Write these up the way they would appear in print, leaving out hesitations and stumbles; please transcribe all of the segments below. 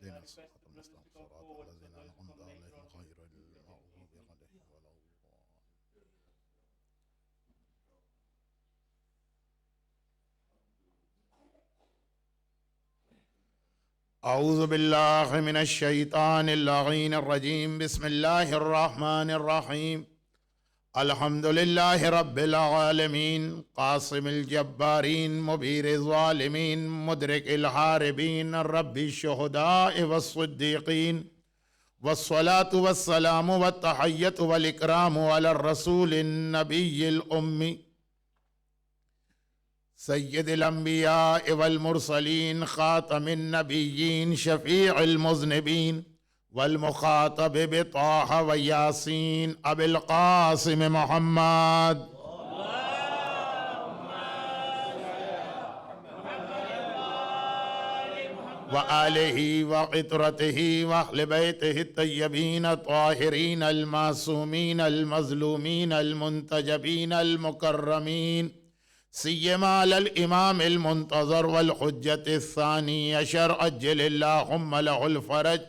اهدنا الصراط المستقيم صراط الذين أنعمت عليهم غير المغضوب عليهم ولا الضالين. أعوذ بالله من الشيطان اللعين الرجيم. بسم الله الرحمن الرحيم. الحمد لله رب العالمين قاسم الجبارين مبير الظالمين مدرك الحاربين رب الشهداء والصديقين والصلاة والسلام والتحية والإكرام على الرسول النبي الأمي سيد الأنبياء والمرسلين خاتم النبيين شفيع المذنبين والمخاطب بطه وياسين أبي القاسم محمد وآله وقطرته وأهل بيته الطيبين الطاهرين المعصومين المظلومين المنتجبين المكرمين سيما على الإمام المنتظر والحجة الثاني عشر أجل اللهم له الفرج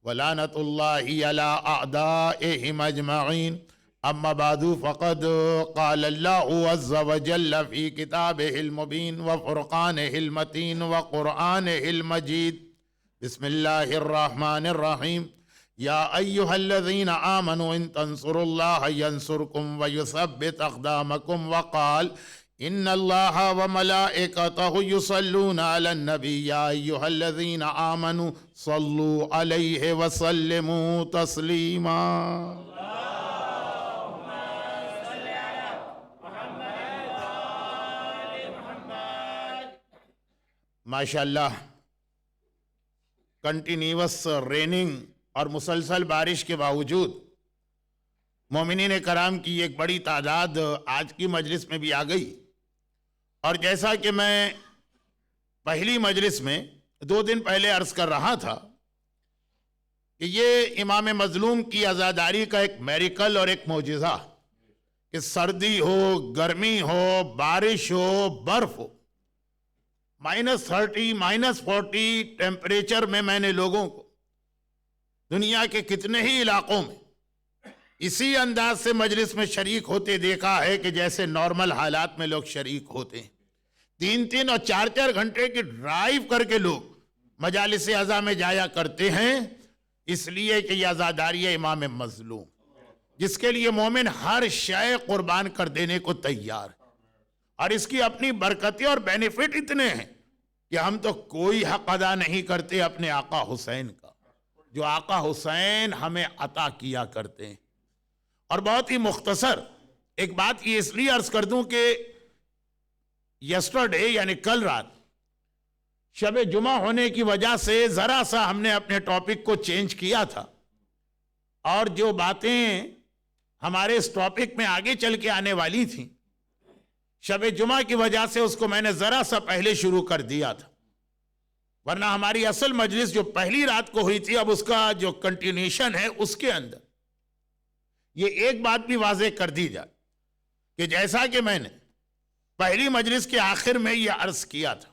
ولعنة الله على أعدائهم أجمعين. أما بعد فقد قال الله عز وجل في كتابه المبين وفرقانه المتين وقرآنه المجيد. بسم الله الرحمن الرحيم. يا أيها الذين آمنوا إن تنصروا الله ينصركم ويثبت أقدامكم. وقال إن الله وملائكته يصلون على النبي يا أيها الذين آمنوا صلوا عليه وسلموا تسليما. اللهم صل على محمد وآل محمد. ماشاءاللہ کنٹینیوس ریننگ اور مسلسل بارش کے باوجود مومنین کرام کی ایک بڑی تعداد آج کی مجلس میں بھی آ گئی. اور جیسا کہ میں پہلی مجلس میں 2 دن پہلے عرض کر رہا تھا کہ یہ امام مظلوم کی عزاداری کا ایک میریکل اور ایک معجزہ کہ سردی ہو گرمی ہو بارش ہو برف ہو -30 -40 ٹیمپریچر میں نے لوگوں کو دنیا کے کتنے ہی علاقوں میں اسی انداز سے مجلس میں شریک ہوتے دیکھا ہے کہ جیسے نارمل حالات میں لوگ شریک ہوتے ہیں. 3 اور 4 گھنٹے کی ڈرائیو کر کے لوگ مجالس عزا میں جایا کرتے ہیں اس لیے کہ یہ عزاداری امام مظلوم جس کے لیے مومن ہر شے قربان کر دینے کو تیار ہے. اور اس کی اپنی برکتیں اور بینیفٹ اتنے ہیں کہ ہم تو کوئی حق ادا نہیں کرتے اپنے آقا حسین کا جو آقا حسین ہمیں عطا کیا کرتے ہیں. اور بہت ہی مختصر ایک بات یہ اس لیے عرض کر دوں کہ یسٹرڈے یعنی کل رات شب جمعہ ہونے کی وجہ سے ذرا سا ہم نے اپنے ٹاپک کو چینج کیا تھا اور جو باتیں ہمارے اس ٹاپک میں آگے چل کے آنے والی تھیں شب جمعہ کی وجہ سے اس کو میں نے ذرا سا پہلے شروع کر دیا تھا. ورنہ ہماری اصل مجلس جو پہلی رات کو ہوئی تھی اب اس کا جو کنٹینیوشن ہے اس کے اندر یہ ایک بات بھی واضح کر دی جائے کہ جیسا کہ میں نے پہلی مجلس کے آخر میں یہ عرض کیا تھا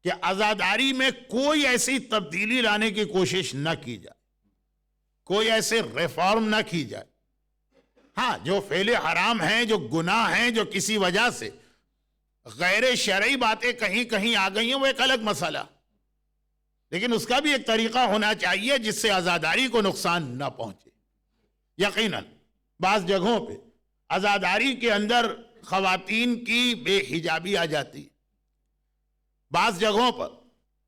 کہ عزاداری میں کوئی ایسی تبدیلی لانے کی کوشش نہ کی جائے کوئی ایسے ریفارم نہ کی جائے. ہاں جو فعل حرام ہیں جو گناہ ہیں جو کسی وجہ سے غیر شرعی باتیں کہیں کہیں آ گئی ہیں وہ ایک الگ مسئلہ لیکن اس کا بھی ایک طریقہ ہونا چاہیے جس سے عزاداری کو نقصان نہ پہنچے. یقیناً بعض جگہوں پہ عزاداری کے اندر خواتین کی بے حجابی آ جاتی ہے. بعض جگہوں پر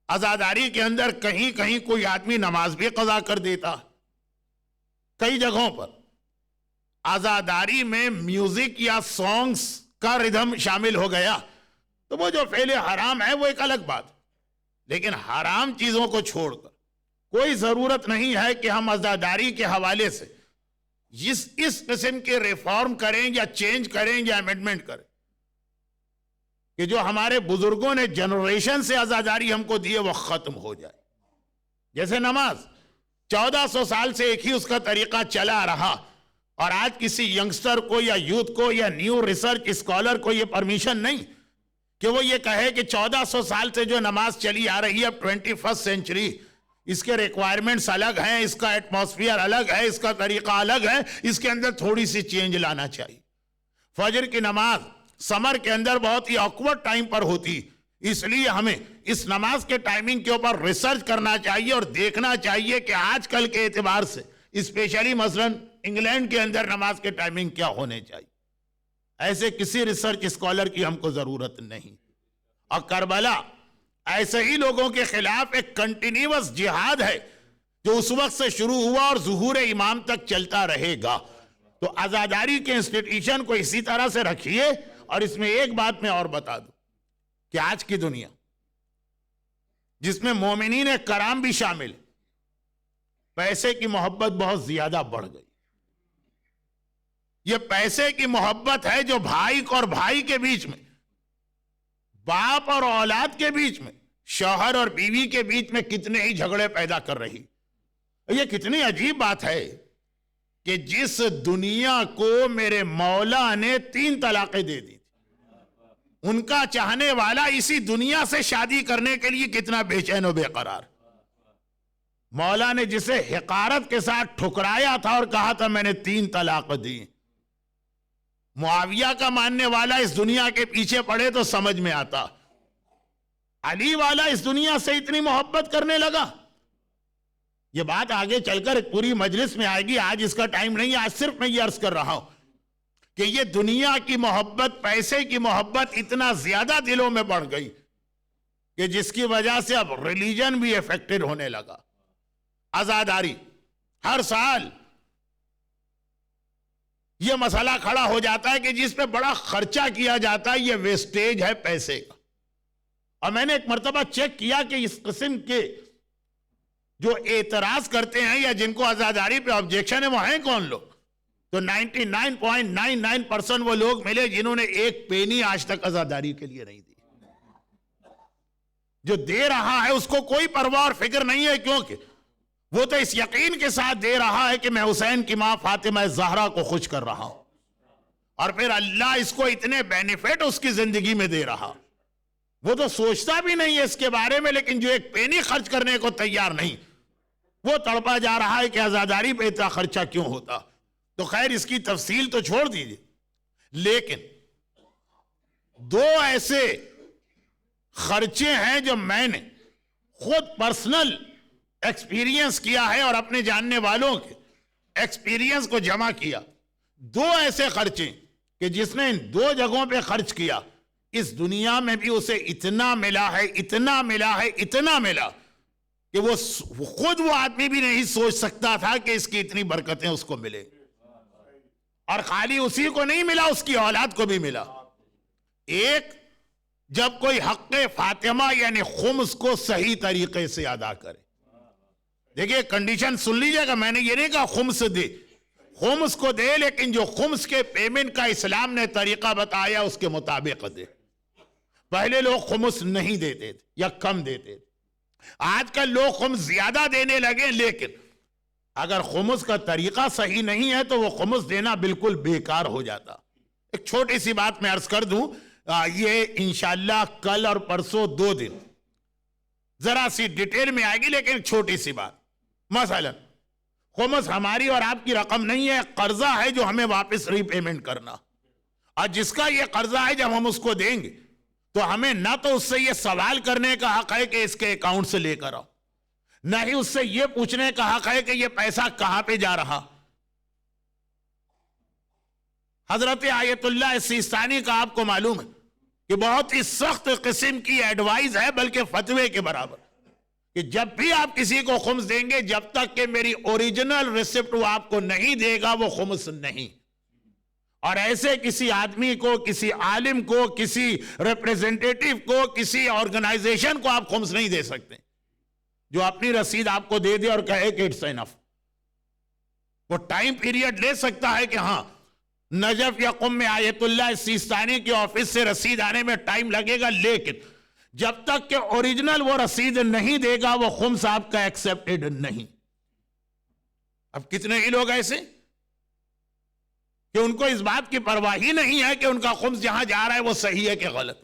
عزاداری کے اندر کہیں کہیں کوئی آدمی نماز بھی قضا کر دیتا. کئی جگہوں پر عزاداری میں میوزک یا سانگز کا ردھم شامل ہو گیا تو وہ جو فعل حرام ہے وہ ایک الگ بات لیکن حرام چیزوں کو چھوڑ کر کوئی ضرورت نہیں ہے کہ ہم عزاداری کے حوالے سے اس قسم کے ریفارم کریں یا چینج کریں یا امینڈمنٹ کریں کہ جو ہمارے بزرگوں نے جنریشن سے عزاداری ہم کو دی ہے وہ ختم ہو جائے. جیسے نماز 1400 سال سے ایک ہی اس کا طریقہ چلا رہا اور آج کسی ینگسٹر کو یا یوتھ کو یا نیو ریسرچ اسکالر کو یہ پرمیشن نہیں کہ وہ یہ کہے کہ 1400 سال سے جو نماز چلی آ رہی ہے اب 21 سینچری اس کے ریکوائرمنٹس الگ ہیں، اس کا ایٹماسفیئر الگ ہے، اس کا طریقہ الگ ہے، اس کے اندر تھوڑی سی چینج لانا چاہیے۔ فجر کی نماز سمر کے اندر بہت ہی آکورڈ ٹائم پر ہوتی، اس لیے ہمیں اس نماز کے ٹائمنگ کے اوپر ریسرچ کرنا چاہیے اور دیکھنا چاہیے کہ آج کل کے اعتبار سے اسپیشلی مثلا انگلینڈ کے اندر نماز کے ٹائمنگ کیا ہونے چاہیے۔ ایسے کسی ریسرچ اسکالر کی ہم کو ضرورت نہیں۔ اور کربلا ایسے ہی لوگوں کے خلاف ایک کنٹینیوس جہاد ہے جو اس وقت سے شروع ہوا اور ظہور امام تک چلتا رہے گا۔ تو عزاداری کے انسٹیٹیوشن کو اسی طرح سے رکھیے۔ اور اس میں ایک بات میں اور بتا دوں کہ آج کی دنیا جس میں مومنین کرام بھی شامل، پیسے کی محبت بہت زیادہ بڑھ گئی۔ یہ پیسے کی محبت ہے جو بھائی اور بھائی کے بیچ میں، باپ اور اولاد کے بیچ میں، شوہر اور بیوی کے بیچ میں کتنے ہی جھگڑے پیدا کر رہی۔ یہ کتنی عجیب بات ہے کہ جس دنیا کو میرے مولا نے 3 طلاقیں دے دی، ان کا چاہنے والا اسی دنیا سے شادی کرنے کے لیے کتنا بے چین و بے قرار۔ مولا نے جسے حقارت کے ساتھ ٹھکرایا تھا اور کہا تھا میں نے 3 طلاق دی، معاویہ کا ماننے والا اس دنیا کے پیچھے پڑے تو سمجھ میں آتا، علی والا اس دنیا سے اتنی محبت کرنے لگا۔ یہ بات آگے چل کر پوری مجلس میں آئے گی، آج اس کا ٹائم نہیں ہے، آج صرف میں یہ عرض کر رہا ہوں کہ یہ دنیا کی محبت، پیسے کی محبت اتنا زیادہ دلوں میں بڑھ گئی کہ جس کی وجہ سے اب ریلیجن بھی افیکٹڈ ہونے لگا۔ عزاداری ہر سال یہ مسئلہ کھڑا ہو جاتا ہے کہ جس پہ بڑا خرچہ کیا جاتا ہے، یہ ویسٹیج ہے پیسے کا۔ اور میں نے ایک مرتبہ چیک کیا کہ اس قسم کے جو اعتراض کرتے ہیں یا جن کو عزاداری پہ آبجیکشن ہے وہ ہیں کون لوگ؟ تو 99.99% وہ لوگ ملے جنہوں نے ایک پینی آج تک عزاداری کے لیے نہیں دی۔ جو دے رہا ہے اس کو کوئی پرواہ اور فکر نہیں ہے، کیونکہ وہ تو اس یقین کے ساتھ دے رہا ہے کہ میں حسین کی ماں فاطمہ زہرا کو خوش کر رہا ہوں، اور پھر اللہ اس کو اتنے بینیفٹ اس کی زندگی میں دے رہا۔ وہ تو سوچتا بھی نہیں ہے اس کے بارے میں، لیکن جو ایک پینی خرچ کرنے کو تیار نہیں، وہ تڑپا جا رہا ہے کہ عزاداری پہ اتنا خرچہ کیوں ہوتا۔ تو خیر اس کی تفصیل تو چھوڑ دیجئے، لیکن 2 ایسے خرچے ہیں جو میں نے خود پرسنل ایکسپیرینس کیا ہے اور اپنے جاننے والوں کے ایکسپیرینس کو جمع کیا۔ 2 ایسے خرچے کہ جس نے ان 2 جگہوں پہ خرچ کیا، اس دنیا میں بھی اسے اتنا ملا ہے، اتنا ملا ہے، اتنا ملا کہ وہ خود وہ آدمی بھی نہیں سوچ سکتا تھا کہ اس کی اتنی برکتیں اس کو ملے۔ اور خالی اسی کو نہیں ملا، اس کی اولاد کو بھی ملا۔ ایک، جب کوئی حق فاطمہ یعنی خمس کو صحیح طریقے سے ادا کرے۔ دیکھیں کنڈیشن سن لیجئے گا، میں نے یہ نہیں کہا خمس دے، خمس کو دے، لیکن جو خمس کے پیمنٹ کا اسلام نے طریقہ بتایا اس کے مطابق دے۔ پہلے لوگ خمس نہیں دیتے تھے یا کم دیتے تھے، آج کل لوگ خمس زیادہ دینے لگے، لیکن اگر خمس کا طریقہ صحیح نہیں ہے تو وہ خمس دینا بالکل بیکار ہو جاتا۔ ایک چھوٹی سی بات میں عرض کر دوں، یہ انشاءاللہ کل اور پرسوں 2 دن ذرا سی ڈیٹیل میں آئے گی، لیکن چھوٹی سی بات۔ مثلا خمس ہماری اور آپ کی رقم نہیں ہے، قرضہ ہے جو ہمیں واپس ری پیمنٹ کرنا، اور جس کا یہ قرضہ ہے جب ہم اس کو دیں گے تو ہمیں نہ تو اس سے یہ سوال کرنے کا حق ہے کہ اس کے اکاؤنٹ سے لے کر آؤ، نہ ہی اس سے یہ پوچھنے کا حق ہے کہ یہ پیسہ کہاں پہ جا رہا۔ حضرت آیت اللہ سیستانی کا آپ کو معلوم ہے کہ بہت ہی سخت قسم کی ایڈوائز ہے، بلکہ فتوے کے برابر، کہ جب بھی آپ کسی کو خمس دیں گے، جب تک کہ میری اوریجنل ریسپٹ وہ آپ کو نہیں دے گا، وہ خمس نہیں۔ اور ایسے کسی آدمی کو، کسی عالم کو، کسی ریپریزنٹیٹیو کو، کسی آرگنائزیشن کو آپ خمس نہیں دے سکتے جو اپنی رسید آپ کو دے دے اور کہے کہ اٹس انف۔ وہ ٹائم پیریڈ لے سکتا ہے کہ ہاں نجف یا قم میں آیت اللہ سیستانی کے آفس سے رسید آنے میں ٹائم لگے گا، لیکن جب تک کہ اوریجنل وہ رسید نہیں دے گا وہ خمس آپ کا ایکسپٹڈ نہیں۔ اب کتنے ہی لوگ ایسے کہ ان کو اس بات کی پرواہ ہی نہیں ہے کہ ان کا خمس جہاں جا رہا ہے وہ صحیح ہے کہ غلط۔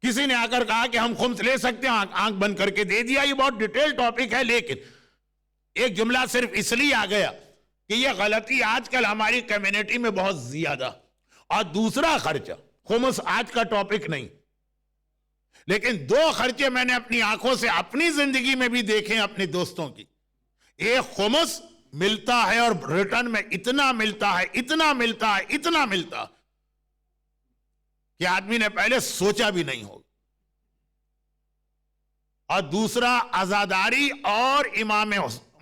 کسی نے آ کر کہا کہ ہم خمس لے سکتے ہیں، آنکھ بند کر کے دے دیا. یہ بہت ڈیٹیل ٹاپک ہے، لیکن ایک جملہ صرف اس لیے آ گیا کہ یہ غلطی آج کل ہماری کمیونٹی میں بہت زیادہ. اور دوسرا خرچہ، خمس آج کا ٹاپک نہیں، لیکن دو خرچے میں نے اپنی آنکھوں سے اپنی زندگی میں بھی دیکھے اپنے دوستوں کی. ایک خمس ملتا ہے اور ریٹرن میں اتنا ملتا ہے، اتنا ملتا ہے، اتنا ملتا کہ آدمی نے پہلے سوچا بھی نہیں ہوگا. اور دوسرا عزاداری اور امام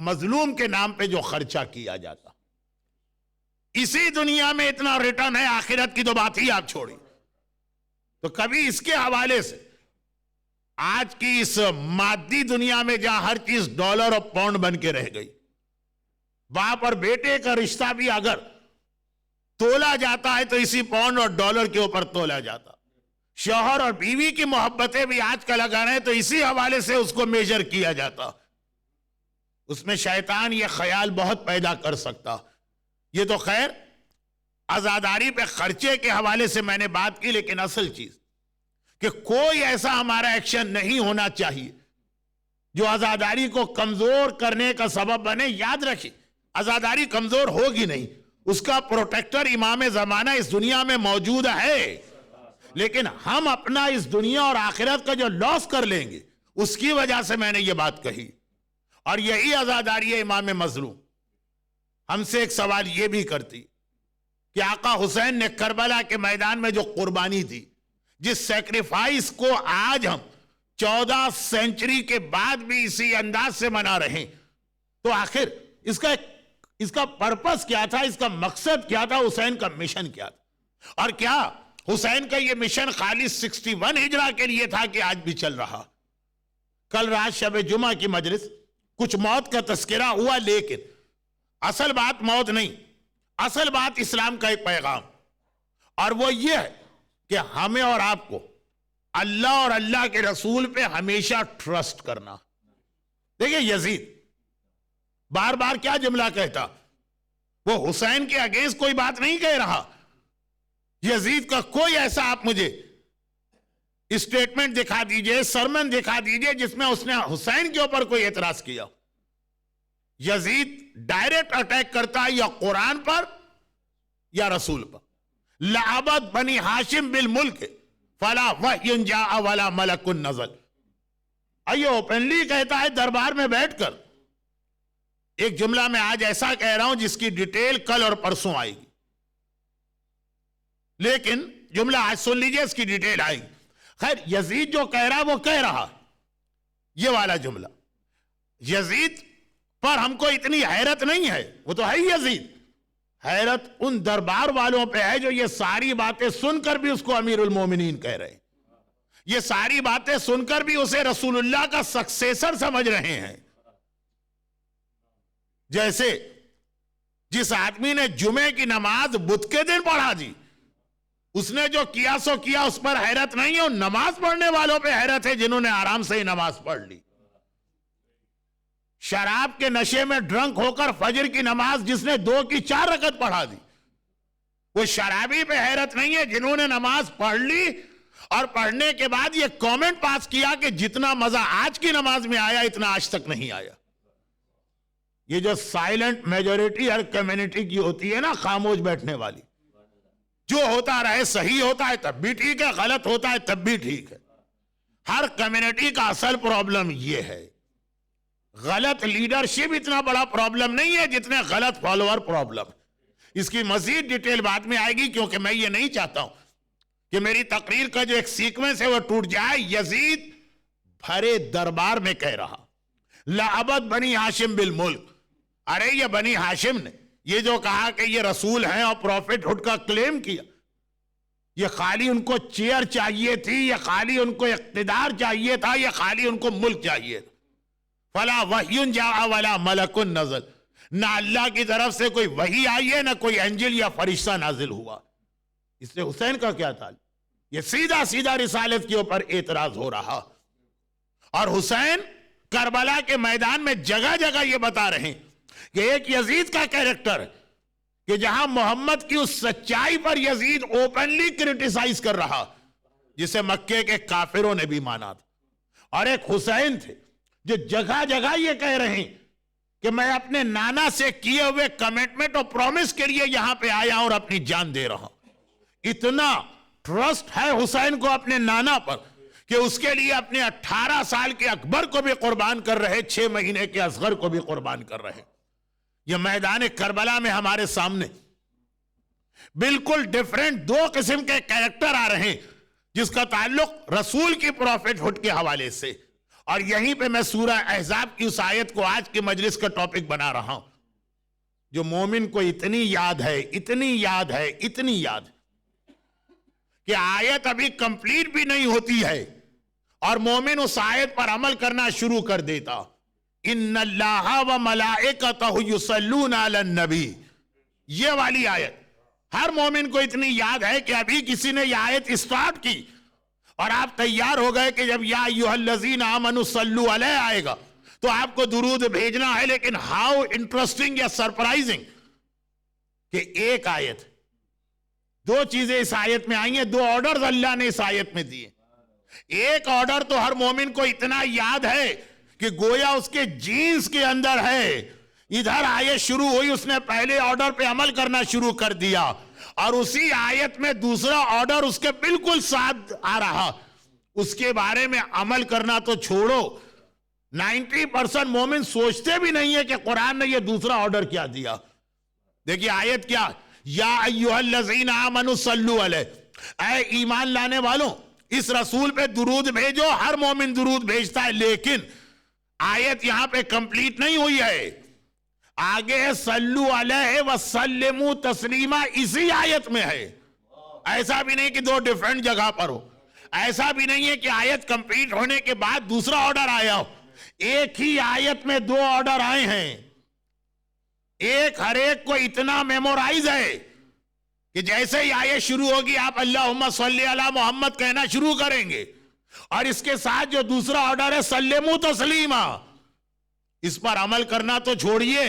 مظلوم کے نام پہ جو خرچہ کیا جاتا، اسی دنیا میں اتنا ریٹرن ہے، آخرت کی تو بات ہی آپ چھوڑی. تو کبھی اس کے حوالے سے آج کی اس مادی دنیا میں جہاں ہر چیز ڈالر اور پاؤنڈ بن کے رہ گئی، باپ اور بیٹے کا رشتہ بھی اگر تولا جاتا ہے تو اسی پاؤنڈ اور ڈالر کے اوپر تولا جاتا. شوہر اور بیوی کی محبتیں بھی آج کل اگر ہیں تو اسی حوالے سے اس کو میجر کیا جاتا. اس میں شیطان یہ خیال بہت پیدا کر سکتا. یہ تو خیر عزاداری پہ خرچے کے حوالے سے میں نے بات کی، لیکن اصل چیز کہ کوئی ایسا ہمارا ایکشن نہیں ہونا چاہیے جو عزاداری کو کمزور کرنے کا سبب بنے. یاد رکھیں، عزاداری کمزور ہوگی نہیں، اس کا پروٹیکٹر امام زمانہ اس دنیا میں موجود ہے، لیکن ہم اپنا اس دنیا اور آخرت کا جو لاس کر لیں گے اس کی وجہ سے میں نے یہ بات کہی. اور یہی عزاداری ہے امام مظلوم. ہم سے ایک سوال یہ بھی کرتی کہ آقا حسین نے کربلا کے میدان میں جو قربانی دی، جس سیکریفائس کو آج ہم 14 سینچری کے بعد بھی اسی انداز سے منا رہے ہیں، تو آخر اس کا پرپس کیا تھا، اس کا مقصد کیا تھا، حسین کا مشن کیا تھا؟ اور کیا حسین کا یہ مشن خالی 61 ہجرہ کے لیے تھا کہ آج بھی چل رہا؟ کل رات شب جمعہ کی مجلس کچھ موت کا تذکرہ ہوا، لیکن اصل بات موت نہیں، اصل بات اسلام کا ایک پیغام، اور وہ یہ ہے کہ ہمیں اور آپ کو اللہ اور اللہ کے رسول پہ ہمیشہ ٹرسٹ کرنا. دیکھیں یزید بار بار کیا جملہ کہتا، وہ حسین کے اگینسٹ کوئی بات نہیں کہہ رہا. یزید کا کوئی ایسا آپ مجھے اسٹیٹمنٹ دکھا دیجئے، سرمن دکھا دیجئے جس میں اس نے حسین کے اوپر کوئی اعتراض کیا. یزید ڈائریکٹ اٹیک کرتا ہے یا قرآن پر یا رسول پر. لعبد بنی ہاشم بالملک فلا وحی جاء ولا ملک نزل. آئیے اوپنلی کہتا ہے دربار میں بیٹھ کر. ایک جملہ میں آج ایسا کہہ رہا ہوں جس کی ڈیٹیل کل اور پرسوں آئے گی، لیکن جملہ آج سن لیجئے، اس کی ڈیٹیل آئے گی. خیر یزید جو کہہ رہا وہ کہہ رہا یہ والا جملہ. یزید پر ہم کو اتنی حیرت نہیں ہے، وہ تو ہے ہی یزید. حیرت ان دربار والوں پہ ہے جو یہ ساری باتیں سن کر بھی اس کو امیر المومنین کہہ رہے ہیں، یہ ساری باتیں سن کر بھی اسے رسول اللہ کا سکسیسر سمجھ رہے ہیں. جیسے جس آدمی نے جمعے کی نماز بدھ کے دن پڑھا دی، اس نے جو کیا سو کیا، اس پر حیرت نہیں ہے. اور نماز پڑھنے والوں پہ حیرت ہے جنہوں نے آرام سے ہی نماز پڑھ لی. شراب کے نشے میں ڈرنک ہو کر فجر کی نماز جس نے 2 کی 4 رکعت پڑھا دی، وہ شرابی پہ حیرت نہیں ہے جنہوں نے نماز پڑھ لی اور پڑھنے کے بعد یہ کامنٹ پاس کیا کہ جتنا مزہ آج کی نماز میں آیا اتنا آج تک نہیں آیا. یہ جو سائلنٹ میجورٹی ہر کمیونٹی کی ہوتی ہے نا، خاموش بیٹھنے والی، جو ہوتا رہے صحیح ہوتا ہے تب بھی ٹھیک ہے، غلط ہوتا ہے تب بھی ٹھیک ہے. ہر کمیونٹی کا اصل پرابلم یہ ہے. غلط لیڈرشپ اتنا بڑا پرابلم نہیں ہے جتنے غلط فالوور پرابلم. اس کی مزید ڈیٹیل بعد میں آئے گی، کیونکہ میں یہ نہیں چاہتا ہوں کہ میری تقریر کا جو ایک سیکوینس ہے وہ ٹوٹ جائے. یزید بھرے دربار میں کہہ رہا لعبد بنی ہاشم بالملک. ارے یہ بنی ہاشم نے یہ جو کہا کہ یہ رسول ہیں اور پروفٹ ہوڈ کا کلیم کیا، یہ خالی ان کو چیئر چاہیے تھی، یہ خالی ان کو اقتدار چاہیے تھا، یہ خالی ان کو ملک چاہیے تھا. فلا وحی جاء ولا ملک نزل. نہ اللہ کی طرف سے کوئی وحی آئی ہے، نہ کوئی انجل یا فرشتہ نازل ہوا. اس سے حسین کا کیا تعلق؟ یہ سیدھا سیدھا رسالت کے اوپر اعتراض ہو رہا. اور حسین کربلا کے میدان میں جگہ جگہ یہ بتا رہے ہیں کہ ایک یزید کا کیریکٹر ہے کہ جہاں محمد کی اس سچائی پر یزید اوپنلی کرٹیسائز کر رہا، جسے مکے کے کافروں نے بھی مانا تھا، اور ایک حسین تھے جو جگہ جگہ یہ کہہ رہے ہیں کہ میں اپنے نانا سے کیے ہوئے کمٹمنٹ اور پرومس کے لیے یہاں پہ آیا اور اپنی جان دے رہا ہوں۔ اتنا ٹرسٹ ہے حسین کو اپنے نانا پر کہ اس کے لیے اپنے 18 سال کے اکبر کو بھی قربان کر رہے، 6 مہینے کے اصغر کو بھی قربان کر رہے۔ یہ میدان کربلا میں ہمارے سامنے بالکل ڈیفرنٹ دو قسم کے کریکٹر آ رہے ہیں جس کا تعلق رسول کی پروفٹ ہوڈ کے حوالے سے، اور یہیں پہ میں سورہ احزاب کی اس آیت کو آج کے مجلس کا ٹاپک بنا رہا ہوں، جو مومن کو اتنی یاد ہے، اتنی یاد ہے، اتنی یاد کہ آیت ابھی کمپلیٹ بھی نہیں ہوتی ہے اور مومن اس آیت پر عمل کرنا شروع کر دیتا۔ ان اللہ و ملائکتہ یصلون علی النبی، یہ والی آیت ہر مومن کو اتنی یاد ہے کہ ابھی کسی نے یہ آیت اسٹارٹ کی اور آپ تیار ہو گئے کہ جب یا ایھا الذین آمنوا صلوا علیہ آئے گا تو آپ کو درود بھیجنا ہے۔ لیکن ہاؤ انٹرسٹنگ یا سرپرائزنگ کہ ایک آیت، دو چیزیں اس آیت میں آئی ہیں، دو آرڈرز اللہ نے اس آیت میں دیے۔ ایک آرڈر تو ہر مومن کو اتنا یاد ہے کہ گویا اس کے جینز کے اندر ہے، ادھر آیت شروع ہوئی، اس نے پہلے آرڈر پہ عمل کرنا شروع کر دیا، اور اسی آیت میں دوسرا آرڈر اس کے بالکل ساتھ آ رہا، اس کے بارے میں عمل کرنا تو چھوڑو، 90% مومن سوچتے بھی نہیں ہے کہ قرآن نے یہ دوسرا آرڈر کیا دیا۔ دیکھیے آیت کیا، یا ایھا الذین آمنوا صلوا علیہ، اے ایمان لانے والوں اس رسول پہ درود بھیجو۔ ہر مومن درود بھیجتا ہے، لیکن آیت یہاں پہ کمپلیٹ نہیں ہوئی ہے، آگے ہے صلو علیہ وسلموا تسلیما، اسی آیت میں ہے۔ ایسا بھی نہیں کہ دو ڈیفرنٹ جگہ پر ہو، ایسا بھی نہیں ہے کہ آیت کمپلیٹ ہونے کے بعد دوسرا آرڈر آیا ہو، ایک ہی آیت میں دو آرڈر آئے ہیں۔ ایک ہر ایک کو اتنا میمورائز ہے کہ جیسے ہی آیت شروع ہوگی آپ اللہم صلی علی محمد کہنا شروع کریں گے، اور اس کے ساتھ جو دوسرا آرڈر ہے سلموا تسلیما، اس پر عمل کرنا تو چھوڑیے،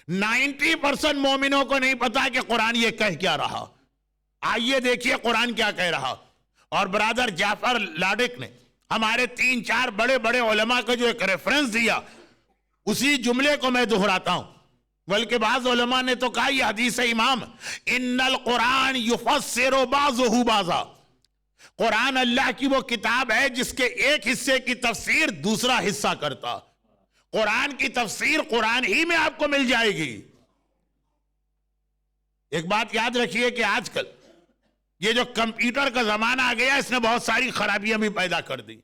90% مومنوں کو نہیں پتا کہ قرآن یہ کہہ کیا رہا۔ آئیے دیکھیے قرآن کیا کہہ رہا، اور برادر جعفر لاڈک نے ہمارے 3-4 بڑے بڑے علماء کا جو ایک ریفرنس دیا، اسی جملے کو میں دہراتا ہوں، بلکہ بعض علماء نے تو کہا یہ حدیث امام، ان القرآن یفسر بعضہ بعضا، قرآن اللہ کی وہ کتاب ہے جس کے ایک حصے کی تفسیر دوسرا حصہ کرتا۔ قرآن کی تفسیر قرآن ہی میں آپ کو مل جائے گی۔ ایک بات یاد رکھیے کہ آج کل یہ جو کمپیوٹر کا زمانہ آ گیا، اس نے بہت ساری خرابیاں بھی پیدا کر دی۔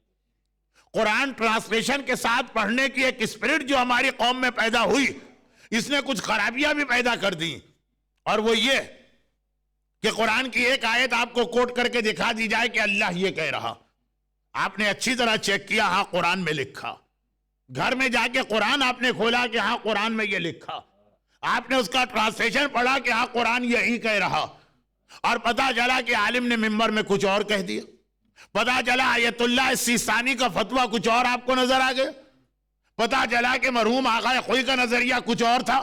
قرآن ٹرانسلیشن کے ساتھ پڑھنے کی ایک اسپرٹ جو ہماری قوم میں پیدا ہوئی، اس نے کچھ خرابیاں بھی پیدا کر دی، اور وہ یہ کہ قرآن کی ایک آیت آپ کو کوٹ کر کے دکھا دی جائے کہ اللہ یہ کہہ رہا، آپ نے اچھی طرح چیک کیا، ہاں قرآن میں لکھا، گھر میں جا کے قرآن آپ نے کھولا کہ ہاں قرآن میں یہ لکھا، آپ نے اس کا ٹرانسلیشن پڑھا کہ ہاں قرآن یہی کہہ رہا، اور پتا چلا کہ عالم نے ممبر میں کچھ اور کہہ دیا، پتا چلا آیت اللہ سیستانی کا فتویٰ کچھ اور آپ کو نظر آ گیا، پتا چلا کہ مرحوم آغا خوئی کا نظریہ کچھ اور تھا،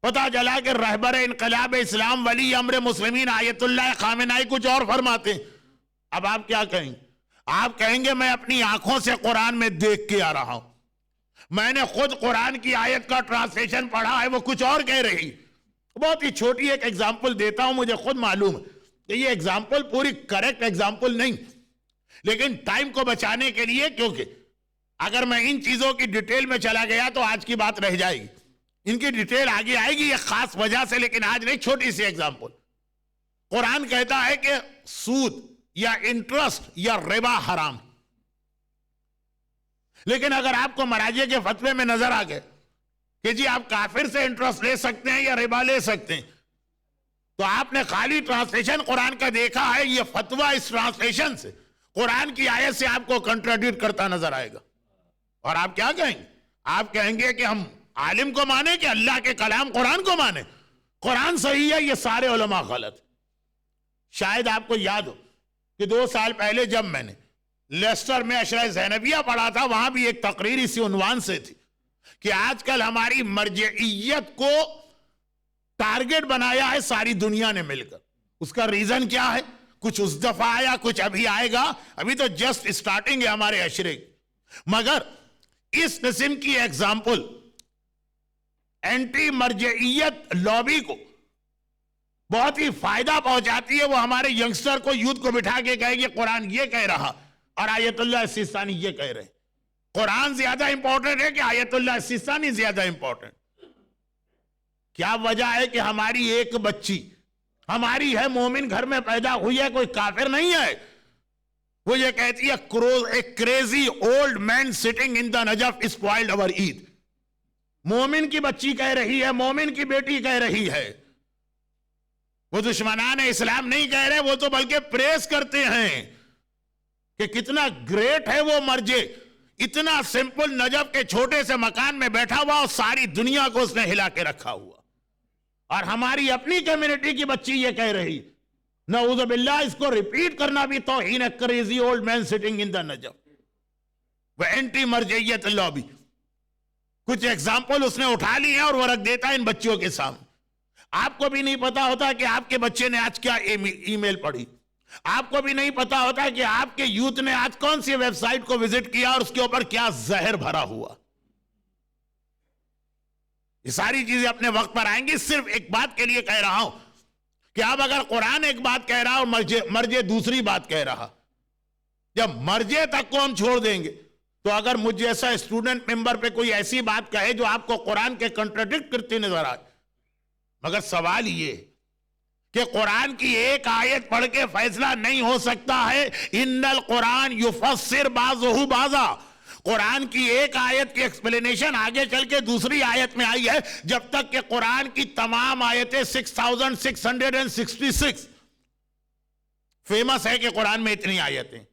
پتا چلا کہ رہبر انقلاب اسلام ولی امر مسلمین آیت اللہ خامنائی کچھ اور فرماتے ہیں۔ اب آپ کیا کہیں گے؟ آپ کہیں گے میں اپنی آنکھوں سے قرآن میں دیکھ کے آ رہا ہوں، میں نے خود قرآن کی آیت کا ٹرانسلیشن پڑھا ہے، وہ کچھ اور کہہ رہی۔ بہت ہی چھوٹی ایک ایگزامپل دیتا ہوں، مجھے خود معلوم ہے کہ یہ ایگزامپل پوری کریکٹ ایگزامپل نہیں، لیکن ٹائم کو بچانے کے لیے، کیونکہ اگر میں ان چیزوں کی ڈیٹیل میں چلا گیا تو آج کی بات رہ جائے گی، ان کی ڈیٹیل آگے آئے گی ایک خاص وجہ سے، لیکن آج نہیں، چھوٹی سی ایگزامپل۔ قرآن کہتا ہے کہ سود یا انٹرسٹ یا ربا حرام، لیکن اگر آپ کو مراجع کے فتوے میں نظر آ گئے کہ جی آپ کافر سے انٹرسٹ لے سکتے ہیں یا ربا لے سکتے ہیں، تو آپ نے خالی ٹرانسلیشن قرآن کا دیکھا ہے، یہ فتویٰ اس ٹرانسلیشن سے قرآن کی آیت سے آپ کو کنٹراڈکٹ کرتا نظر آئے گا، اور آپ کیا کہیں گے؟ آپ کہیں گے کہ ہم عالم کو مانے کہ اللہ کے کلام قرآن کو مانے؟ قرآن صحیح ہے، یہ سارے علماء غلط۔ شاید آپ کو یاد ہو کہ 2 سال پہلے جب میں نے لیسٹر میں اشرح زینبیہ پڑھا تھا، وہاں بھی ایک تقریر اسی عنوان سے تھی کہ آج کل ہماری مرجعیت کو ٹارگٹ بنایا ہے ساری دنیا نے مل کر۔ اس کا ریزن کیا ہے؟ کچھ اس دفعہ آیا, کچھ ابھی آئے گا, ابھی تو جسٹ سٹارٹنگ ہے ہمارے عشرے. مگر اس قسم کی ایگزامپل اینٹی مرجعیت لابی کو بہت ہی فائدہ پہنچاتی ہے. وہ ہمارے ینگسٹر کو, یوتھ کو بٹھا کے کہے کہ قرآن یہ کہہ رہا اور آیت اللہ السیستانی یہ کہہ رہے. قرآن زیادہ امپورٹنٹ ہے کہ آیت اللہ السیستانی زیادہ امپورٹنٹ؟ کیا وجہ ہے کہ ہماری ایک بچی ہماری ہے, مومن گھر میں پیدا ہوئی ہے, کوئی کافر نہیں ہے, وہ یہ کہتی ہے a crazy old man sitting in the Najaf spoiled our Eid. مومن کی بچی کہہ رہی ہے, مومن کی بیٹی کہہ رہی ہے. وہ دشمنان اسلام نہیں کہہ رہے, وہ تو بلکہ پریس کرتے ہیں کہ کتنا گریٹ ہے وہ مرجع. اتنا سمپل نجف کے چھوٹے سے مکان میں بیٹھا ہوا اور ساری دنیا کو اس نے ہلا کے رکھا ہوا, اور ہماری اپنی کمیونٹی کی بچی یہ کہہ رہی. نعوذ باللہ, اس کو ریپیٹ کرنا بھی توہین ہے. Crazy old man sitting in the Najaf. وہ اینٹی مرجعیت لابی. کچھ ایگزامپل اس نے اٹھا لی ہیں اور وہ رکھ دیتا ہے ان بچوں کے سامنے. آپ کو بھی نہیں پتا ہوتا کہ آپ کے بچے نے آج کیا ای میل پڑھی. آپ کو بھی نہیں پتا ہوتا کہ آپ کے یوتھ نے آج کون سی ویب سائٹ کو وزٹ کیا اور اس کے اوپر کیا زہر بھرا ہوا. یہ ساری چیزیں اپنے وقت پر آئیں گی. صرف ایک بات کے لیے کہہ رہا ہوں کہ اب اگر قرآن ایک بات کہہ رہا اور مرجع دوسری بات کہہ رہا, جب مرجع تک کو ہم چھوڑ دیں گے تو اگر مجھ جیسا اسٹوڈنٹ ممبر پہ کوئی ایسی بات کہے جو آپ کو قرآن کے کنٹراڈکٹ کرتی نظر آئے, مگر سوال یہ کہ قرآن کی ایک آیت پڑھ کے فیصلہ نہیں ہو سکتا ہے. ان القرآن یفسر بعضہ بعضا. قرآن کی ایک آیت کی ایکسپلینیشن آگے چل کے دوسری آیت میں آئی ہے, جب تک کہ قرآن کی تمام آیتیں 6666 فیمس ہے کہ قرآن میں اتنی آیتیں,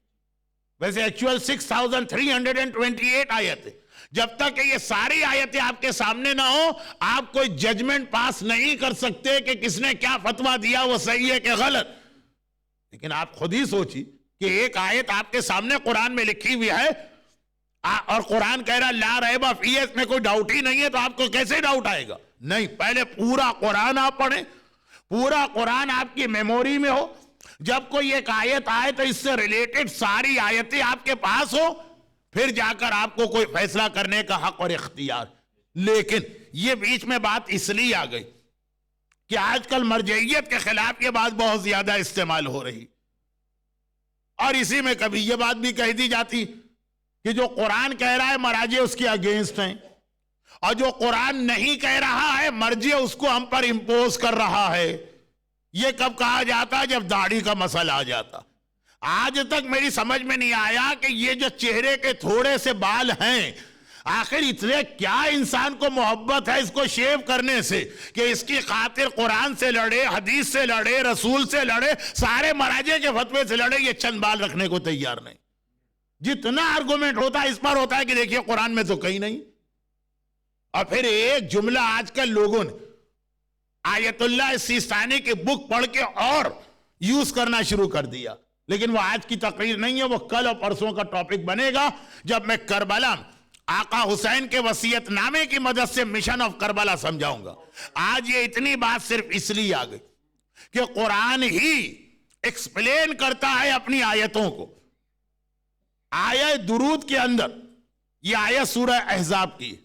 ویسے ایکچوئل 6328 آیتیں. جب تک کہ یہ ساری آیتیں آپ کے سامنے نہ ہو, آپ کوئی ججمنٹ پاس نہیں کر سکتے کہ کس نے کیا فتویٰ دیا, وہ صحیح ہے کہ غلط. لیکن آپ خود ہی سوچی کہ ایک آیت آپ کے سامنے قرآن میں لکھی ہوئی ہے اور قرآن کہہ رہا لا ریب فیہ, اس میں کوئی ڈاؤٹ ہی نہیں ہے, تو آپ کو کیسے ڈاؤٹ آئے گا؟ نہیں, پہلے پورا قرآن آپ پڑھیں, پورا قرآن آپ کی میموری میں ہو. جب کوئی ایک آیت آئے تو اس سے ریلیٹڈ ساری آیتیں آپ کے پاس ہو, پھر جا کر آپ کو کوئی فیصلہ کرنے کا حق اور اختیار. لیکن یہ بیچ میں بات اس لیے آ گئی کہ آج کل مرجعیت کے خلاف یہ بات بہت زیادہ استعمال ہو رہی, اور اسی میں کبھی یہ بات بھی کہہ دی جاتی کہ جو قرآن کہہ رہا ہے مراجع اس کے اگینسٹ ہیں, اور جو قرآن نہیں کہہ رہا ہے مرجع اس کو ہم پر امپوز کر رہا ہے. یہ کب کہا جاتا؟ جب داڑھی کا مسئلہ آ جاتا. آج تک میری سمجھ میں نہیں آیا کہ یہ جو چہرے کے تھوڑے سے بال ہیں, آخر اتنے کیا انسان کو محبت ہے اس کو شیو کرنے سے کہ اس کی خاطر قرآن سے لڑے, حدیث سے لڑے, رسول سے لڑے, سارے مراجع کے فتوے سے لڑے, یہ چند بال رکھنے کو تیار نہیں. جتنا آرگومنٹ ہوتا ہے اس پر ہوتا ہے کہ دیکھیے قرآن میں تو کہیں نہیں. اور پھر ایک جملہ آج کل لوگوں نے آیت اللہ السیستانی کی بک پڑھ کے اور یوز کرنا شروع کر دیا, لیکن وہ آج کی تقریر نہیں ہے, وہ کل اور پرسوں کا ٹاپک بنے گا جب میں کربلا آقا حسین کے وصیت نامے کی مدد سے مشن آف کربلا سمجھاؤں گا. آج یہ اتنی بات صرف اس لیے آ گئی کہ قرآن ہی ایکسپلین کرتا ہے اپنی آیتوں کو. آیت درود کے اندر یہ آیت سورہ احزاب کی.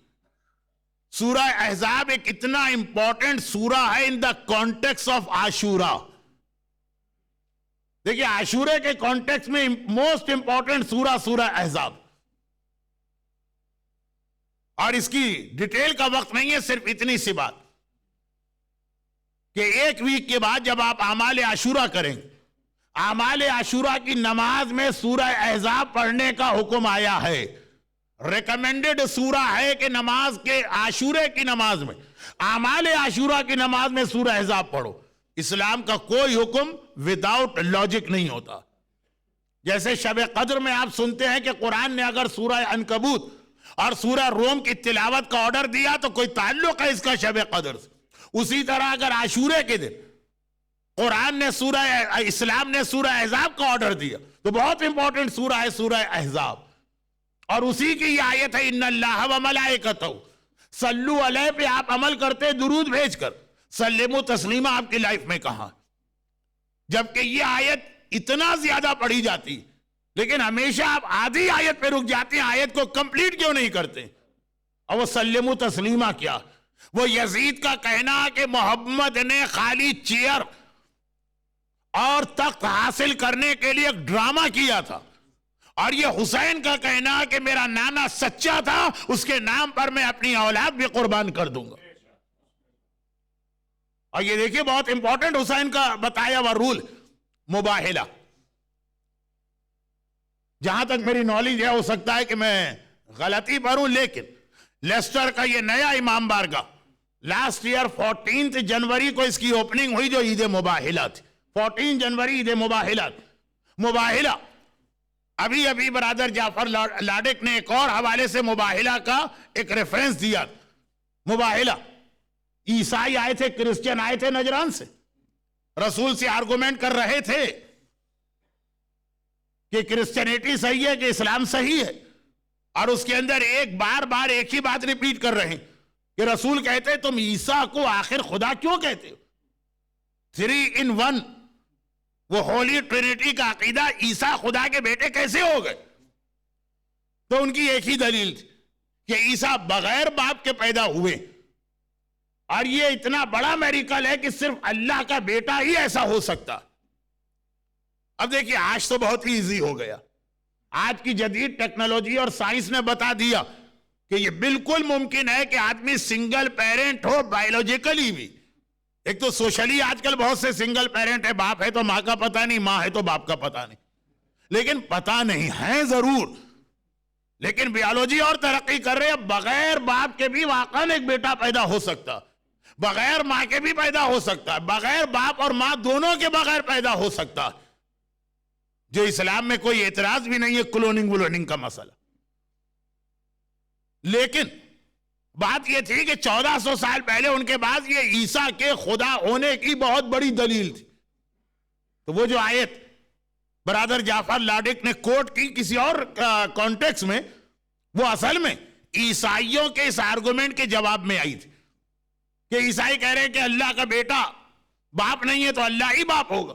سورہ احزاب ایک اتنا امپورٹنٹ سورہ ہے ان دا کانٹیکس آف عاشورہ. دیکھیں عاشورے کے کانٹیکس میں موسٹ امپورٹنٹ سورہ سورہ احزاب, اور اس کی ڈیٹیل کا وقت نہیں ہے, صرف اتنی سی بات کہ ایک ویک کے بعد جب آپ اعمال عاشورہ کریں, اعمال عاشورہ کی نماز میں سورہ احزاب پڑھنے کا حکم آیا ہے. ریکمینڈڈ سورہ ہے کہ نماز کے عاشورے کی نماز میں, اعمال عاشورہ کی نماز میں سورہ احزاب پڑھو. اسلام کا کوئی حکم وداؤٹ لاجک نہیں ہوتا. جیسے شب قدر میں آپ سنتے ہیں کہ قرآن نے اگر سورہ عنکبوت اور سورہ روم کی تلاوت کا آرڈر دیا تو کوئی تعلق ہے اس کا شب قدر سے. اسی طرح اگر عاشورے کے دن قرآن نے اسلام نے سورہ احزاب کا آرڈر دیا تو بہت امپورٹنٹ سورہ ہے سورہ احزاب, اور اسی کی یہ آیت ہے ان اللہ و ملائکتہ صلو علیہ پہ آپ عمل کرتے درود بھیج کر. سلموا تسلیما آپ کی لائف میں کہاں, جبکہ یہ آیت اتنا زیادہ پڑھی جاتی, لیکن ہمیشہ آپ آدھی آیت پہ رک جاتے ہیں, آیت کو کمپلیٹ کیوں نہیں کرتے؟ اور وہ سلموا تسلیما کیا؟ وہ یزید کا کہنا کہ محمد نے خالی چیئر اور تخت حاصل کرنے کے لیے ایک ڈرامہ کیا تھا, اور یہ حسین کا کہنا کہ میرا نانا سچا تھا, اس کے نام پر میں اپنی اولاد بھی قربان کر دوں گا. اور یہ دیکھیے بہت امپورٹنٹ حسین کا بتایا ہوا رول, مباہلہ. جہاں تک میری نالج ہے, ہو سکتا ہے کہ میں غلطی پر ہوں, لیکن لیسٹر کا یہ نیا امام بارگاہ لاسٹ ایئر 14 جنوری کو اس کی اوپننگ ہوئی, جو عید مباہلہ تھی. 14 جنوری عید مباہلہ. ابھی برادر جعفر لاڈک نے ایک اور حوالے سے مباہلہ کا ایک ریفرنس دیا. مباہلہ, عیسائی آئے تھے, کرسچن آئے تھے نجران سے, رسول سے آرگومنٹ کر رہے تھے کہ کرسچینٹی صحیح ہے کہ اسلام صحیح ہے, اور اس کے اندر بار بار ایک ہی بات ریپیٹ کر رہے ہیں کہ رسول کہتے تم عیسیٰ کو آخر خدا کیوں کہتے ہو؟ 3 in 1, وہ ہولی ٹرینٹی کا عقیدہ, عیسیٰ خدا کے بیٹے کیسے ہو گئے؟ تو ان کی ایک ہی دلیل تھی کہ عیسیٰ بغیر باپ کے پیدا ہوئے, اور یہ اتنا بڑا میریکل ہے کہ صرف اللہ کا بیٹا ہی ایسا ہو سکتا. اب دیکھیے آج تو بہت ہی ایزی ہو گیا, آج کی جدید ٹیکنالوجی اور سائنس نے بتا دیا کہ یہ بالکل ممکن ہے کہ آدمی سنگل پیرنٹ ہو, بایولوجیکلی بھی. ایک تو سوشلی آج کل بہت سے سنگل پیرنٹ ہے, باپ ہے تو ماں کا پتہ نہیں, ماں ہے تو باپ کا پتہ نہیں, لیکن پتہ نہیں ہے ضرور. لیکن بیالوجی اور ترقی کر رہے ہیں, بغیر باپ کے بھی واقعاً ایک بیٹا پیدا ہو سکتا, بغیر ماں کے بھی پیدا ہو سکتا, بغیر باپ اور ماں دونوں کے بغیر پیدا ہو سکتا, جو اسلام میں کوئی اعتراض بھی نہیں ہے کلوننگ کا مسئلہ. لیکن بات یہ تھی کہ 1400 سال پہلے ان کے بعد یہ عیسیٰ کے خدا ہونے کی بہت بڑی دلیل تھی. تو وہ جو آیت برادر جعفر لاڈک نے کوٹ کی کسی اور کانٹیکس میں, وہ اصل میں عیسائیوں کے اس آرگومنٹ کے جواب میں آئی تھی کہ عیسائی کہہ رہے ہیں کہ اللہ کا بیٹا باپ نہیں ہے تو اللہ ہی باپ ہوگا.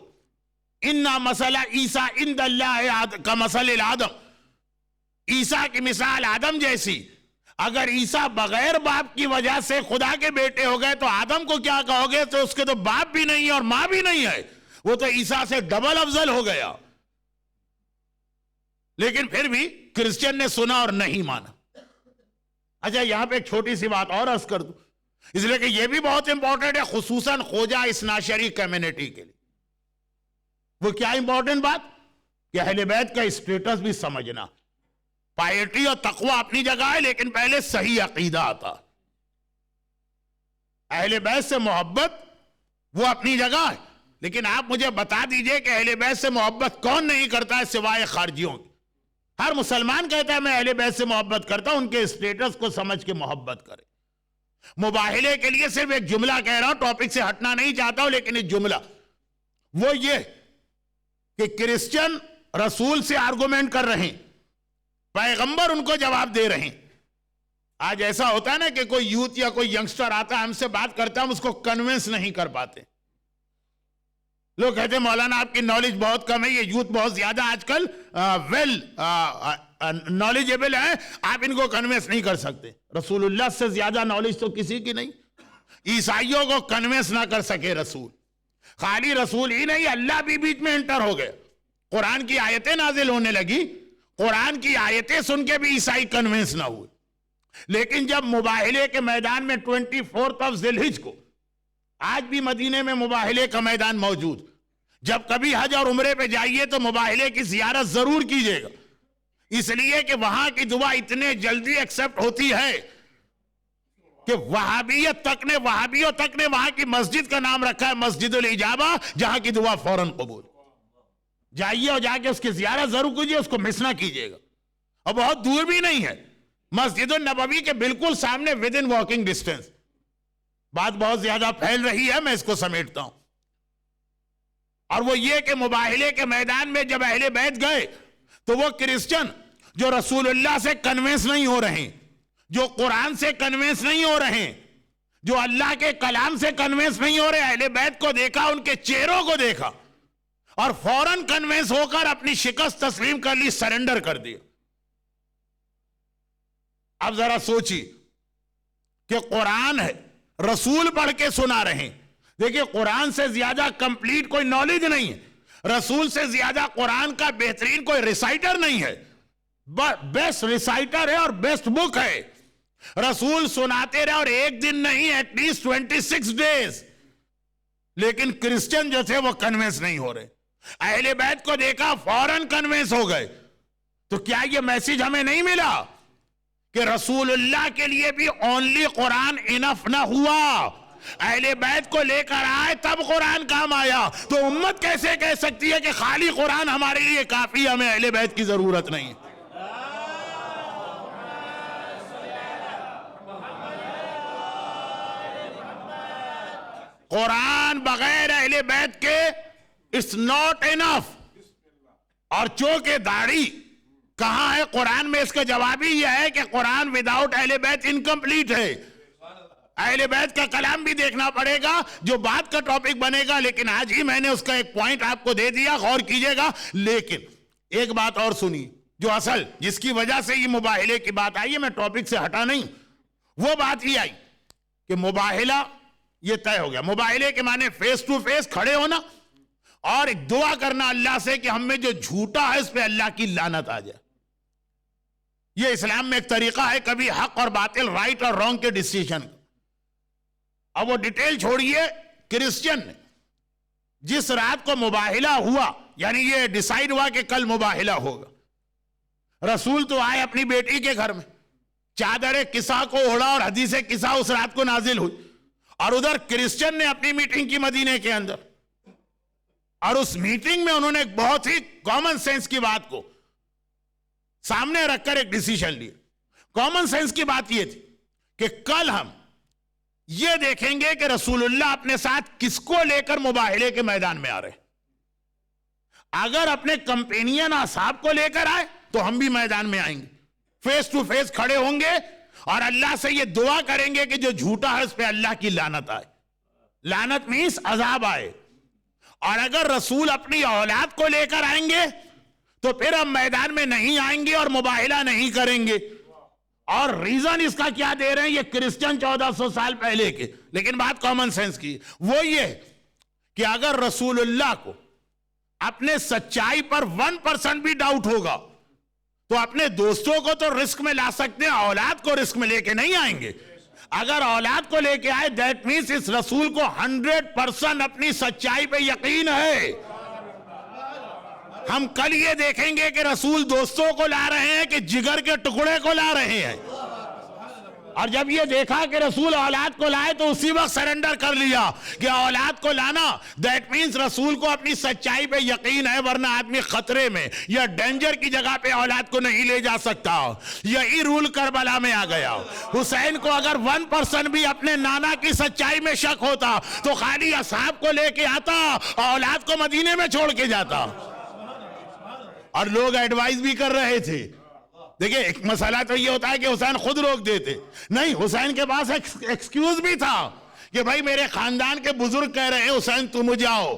اِنَّا مَثَلَ عِیسَىٰ عِنْدَ اللَّهِ كَمَثَلِ آدم, عیسیٰ کی مثال آدم جیسی. اگر عیسیٰ بغیر باپ کی وجہ سے خدا کے بیٹے ہو گئے تو آدم کو کیا کہو گے؟ تو اس کے تو باپ بھی نہیں ہے اور ماں بھی نہیں ہے, وہ تو عیسیٰ سے ڈبل افضل ہو گیا. لیکن پھر بھی کرسچن نے سنا اور نہیں مانا. اچھا یہاں پہ ایک چھوٹی سی بات اور عرض کر دوں, اس لیے کہ یہ بھی بہت امپورٹنٹ ہے, خصوصاً خوجہ اسناشری کمیونٹی کے لیے. وہ کیا امپورٹنٹ بات کہ اہل بیت کا اسٹیٹس بھی سمجھنا. پائٹی اور تقوی اپنی جگہ ہے, لیکن پہلے صحیح عقیدہ آتا. اہل بیت سے محبت وہ اپنی جگہ ہے, لیکن آپ مجھے بتا دیجئے کہ اہل بیت سے محبت کون نہیں کرتا ہے سوائے خارجیوں کی. ہر مسلمان کہتا ہے میں اہل بیت سے محبت کرتا ہوں, ان کے اسٹیٹس کو سمجھ کے محبت کرے. مباہلے کے لیے صرف ایک جملہ کہہ رہا ہوں, ٹاپک سے ہٹنا نہیں چاہتا ہوں, لیکن ایک جملہ وہ یہ کہ کرسچن رسول سے آرگومنٹ کر رہے ہیں, پیغمبر ان کو جواب دے رہے ہیں. آج ایسا ہوتا ہے نا کہ کوئی یوتھ یا کوئی ینگسٹر آتا ہے, ہم سے بات کرتا ہے, ہم اس کو کنونس نہیں کر پاتے. لوگ کہتے ہیں مولانا آپ کی نالج بہت کم ہے, یہ یوتھ بہت زیادہ آج کل ویل نالجیبل ہے, آپ ان کو کنونس نہیں کر سکتے. رسول اللہ سے زیادہ نالج تو کسی کی نہیں. عیسائیوں کو کنونس نہ کر سکے رسول. خالی رسول ہی نہیں, اللہ بھی بیچ میں انٹر ہو گئے. قرآن کی آیتیں نازل ہونے لگی, قرآن کی آیتیں سن کے بھی عیسائی کنونس نہ ہوئے. لیکن جب مباہلے کے میدان میں 24 ذی الحجہ کو, آج بھی مدینے میں مباہلے کا میدان موجود, جب کبھی حج اور عمرے پہ جائیے تو مباہلے کی زیارت ضرور کیجیے گا, اس لیے کہ وہاں کی دعا اتنے جلدی ایکسپٹ ہوتی ہے کہ وہابیوں تک نے وہاں کی مسجد کا نام رکھا ہے مسجد الاجابہ, جہاں کی دعا فوراً قبول. جائیے اور جا کے اس کی زیارت ضرور کیجیے, اس کو مس نہ کیجیے گا. اور بہت دور بھی نہیں ہے, مسجد النبوی کے بالکل سامنے ود ان واکنگ ڈسٹینس. بات بہت زیادہ پھیل رہی ہے, میں اس کو سمیٹتا ہوں. اور وہ یہ کہ مباہلے کے میدان میں جب اہل بیت گئے تو وہ کرسچن جو رسول اللہ سے کنونس نہیں ہو رہے, جو قرآن سے کنونس نہیں ہو رہے, جو اللہ کے کلام سے کنونس نہیں ہو رہے, اہل بیت کو دیکھا, ان کے چہروں کو دیکھا, اور فوراً کنوینس ہو کر اپنی شکست تسلیم کر لی, سرنڈر کر دیا. اب ذرا سوچیے کہ قرآن ہے, رسول پڑھ کے سنا رہے ہیں. دیکھیے قرآن سے زیادہ کمپلیٹ کوئی نالج نہیں ہے, رسول سے زیادہ قرآن کا بہترین کوئی ریسائٹر نہیں ہے. بیسٹ ریسائٹر ہے اور بیسٹ بک ہے. رسول سناتے رہے اور ایک دن نہیں, ایٹ لیسٹ 26 days. لیکن کرسچن جو تھے وہ کنوینس نہیں ہو رہے. اہل بیت کو دیکھا فوراً کنوینس ہو گئے. تو کیا یہ میسج ہمیں نہیں ملا کہ رسول اللہ کے لیے بھی اونلی قرآن انف نہ ہوا, اہل بیت کو لے کر آئے تب قرآن کام آیا؟ تو امت کیسے کہہ سکتی ہے کہ خالی قرآن ہمارے لیے کافی, ہمیں اہل بیت کی ضرورت نہیں؟ قرآن بغیر اہل بیت کے اٹس ناٹ انف. اور چونکہ داڑھی کہاں ہے قرآن میں, اس کا جواب ہی یہ ہے کہ قرآن وداؤٹ اہل بیت انکمپلیٹ ہے. اہل بیت کا کلام بھی دیکھنا پڑے گا جو بات کا ٹاپک بنے گا, لیکن آج ہی میں نے اس کا ایک پوائنٹ آپ کو دے دیا, غور کیجئے گا. لیکن ایک بات اور سنی جو اصل جس کی وجہ سے یہ مباہلے کی بات آئی ہے, میں ٹاپک سے ہٹا نہیں, وہ بات ہی آئی کہ مباہلہ یہ طے ہو گیا. مباہلے کے معنی فیس ٹو فیس کھڑے ہونا اور ایک دعا کرنا اللہ سے کہ ہم میں جو جھوٹا ہے اس پہ اللہ کی لعنت آ جائے. یہ اسلام میں ایک طریقہ ہے کبھی حق اور باطل, رائٹ اور رانگ کے ڈیسیژن. اب وہ ڈیٹیل چھوڑیے, کرسچن نے جس رات کو مباہلہ ہوا, یعنی یہ ڈیسائیڈ ہوا کہ کل مباہلہ ہوگا, رسول تو آئے اپنی بیٹی کے گھر میں, چادر کسا کو اوڑھا اور حدیث کسا اس رات کو نازل ہوئی, اور ادھر کرسچن نے اپنی میٹنگ کی مدینے کے اندر, اور اس میٹنگ میں انہوں نے ایک بہت ہی کامن سینس کی بات کو سامنے رکھ کر ایک ڈیسیژن لیا. کامن سینس کی بات یہ تھی کہ کل ہم یہ دیکھیں گے کہ رسول اللہ اپنے ساتھ کس کو لے کر مباہلے کے میدان میں آ رہے. اگر اپنے کمپینین اصحاب کو لے کر آئے تو ہم بھی میدان میں آئیں گے, فیس ٹو فیس کھڑے ہوں گے اور اللہ سے یہ دعا کریں گے کہ جو جھوٹا ہے اس پہ اللہ کی لعنت آئے. لعنت مینس عذاب آئے. اور اگر رسول اپنی اولاد کو لے کر آئیں گے تو پھر ہم میدان میں نہیں آئیں گے اور مباہلہ نہیں کریں گے. اور ریزن اس کا کیا دے رہے ہیں, یہ کرسچن 1400 سال پہلے کے, لیکن بات کامن سینس کی, وہ یہ کہ اگر رسول اللہ کو اپنے سچائی پر 1% بھی ڈاؤٹ ہوگا تو اپنے دوستوں کو تو رسک میں لا سکتے ہیں, اولاد کو رسک میں لے کے نہیں آئیں گے. اگر اولاد کو لے کے آئے دیٹ مینس اس رسول کو 100% اپنی سچائی پہ یقین ہے. ہم کل یہ دیکھیں گے کہ رسول دوستوں کو لا رہے ہیں کہ جگر کے ٹکڑے کو لا رہے ہیں. اور جب یہ دیکھا کہ رسول اولاد کو لائے تو اسی وقت سرنڈر کر لیا کہ اولاد کو لانا دیٹ مینس رسول کو اپنی سچائی پہ یقین ہے, ورنہ آدمی خطرے میں یا ڈینجر کی جگہ پہ اولاد کو نہیں لے جا سکتا. یہی رول کربلا میں آ گیا. حسین کو اگر 1% بھی اپنے نانا کی سچائی میں شک ہوتا تو خالی اصحاب کو لے کے آتا, اولاد کو مدینے میں چھوڑ کے جاتا. اور لوگ ایڈوائز بھی کر رہے تھے. دیکھیں ایک مسئلہ تو یہ ہوتا ہے کہ حسین خود روک دیتے, نہیں, حسین کے پاس ایکسکیوز بھی تھا کہ بھائی میرے خاندان کے بزرگ کہہ رہے ہیں حسین تم جاؤ,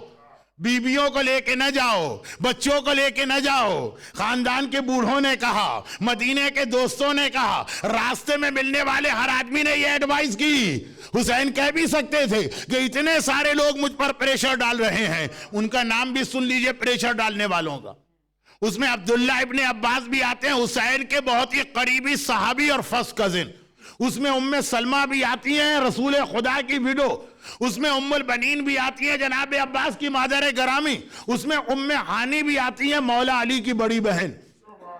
بیویوں کو لے کے نہ جاؤ, بچوں کو لے کے نہ جاؤ. خاندان کے بوڑھوں نے کہا, مدینے کے دوستوں نے کہا, راستے میں ملنے والے ہر آدمی نے یہ ایڈوائز کی. حسین کہہ بھی سکتے تھے کہ اتنے سارے لوگ مجھ پر پریشر ڈال رہے ہیں, ان کا نام بھی سن لیجئے پریشر ڈالنے والوں کا. اس میں عبداللہ ابن عباس بھی آتے ہیں, حسین کے بہت ہی قریبی صحابی اور فرسٹ کزن. اس میں ام سلمہ بھی آتی ہیں, رسول خدا کی ویڈو. اس میں ام البنین بھی آتی ہیں, جناب عباس کی مادر گرامی. اس میں ام ہانی بھی آتی ہیں, مولا علی کی بڑی بہن,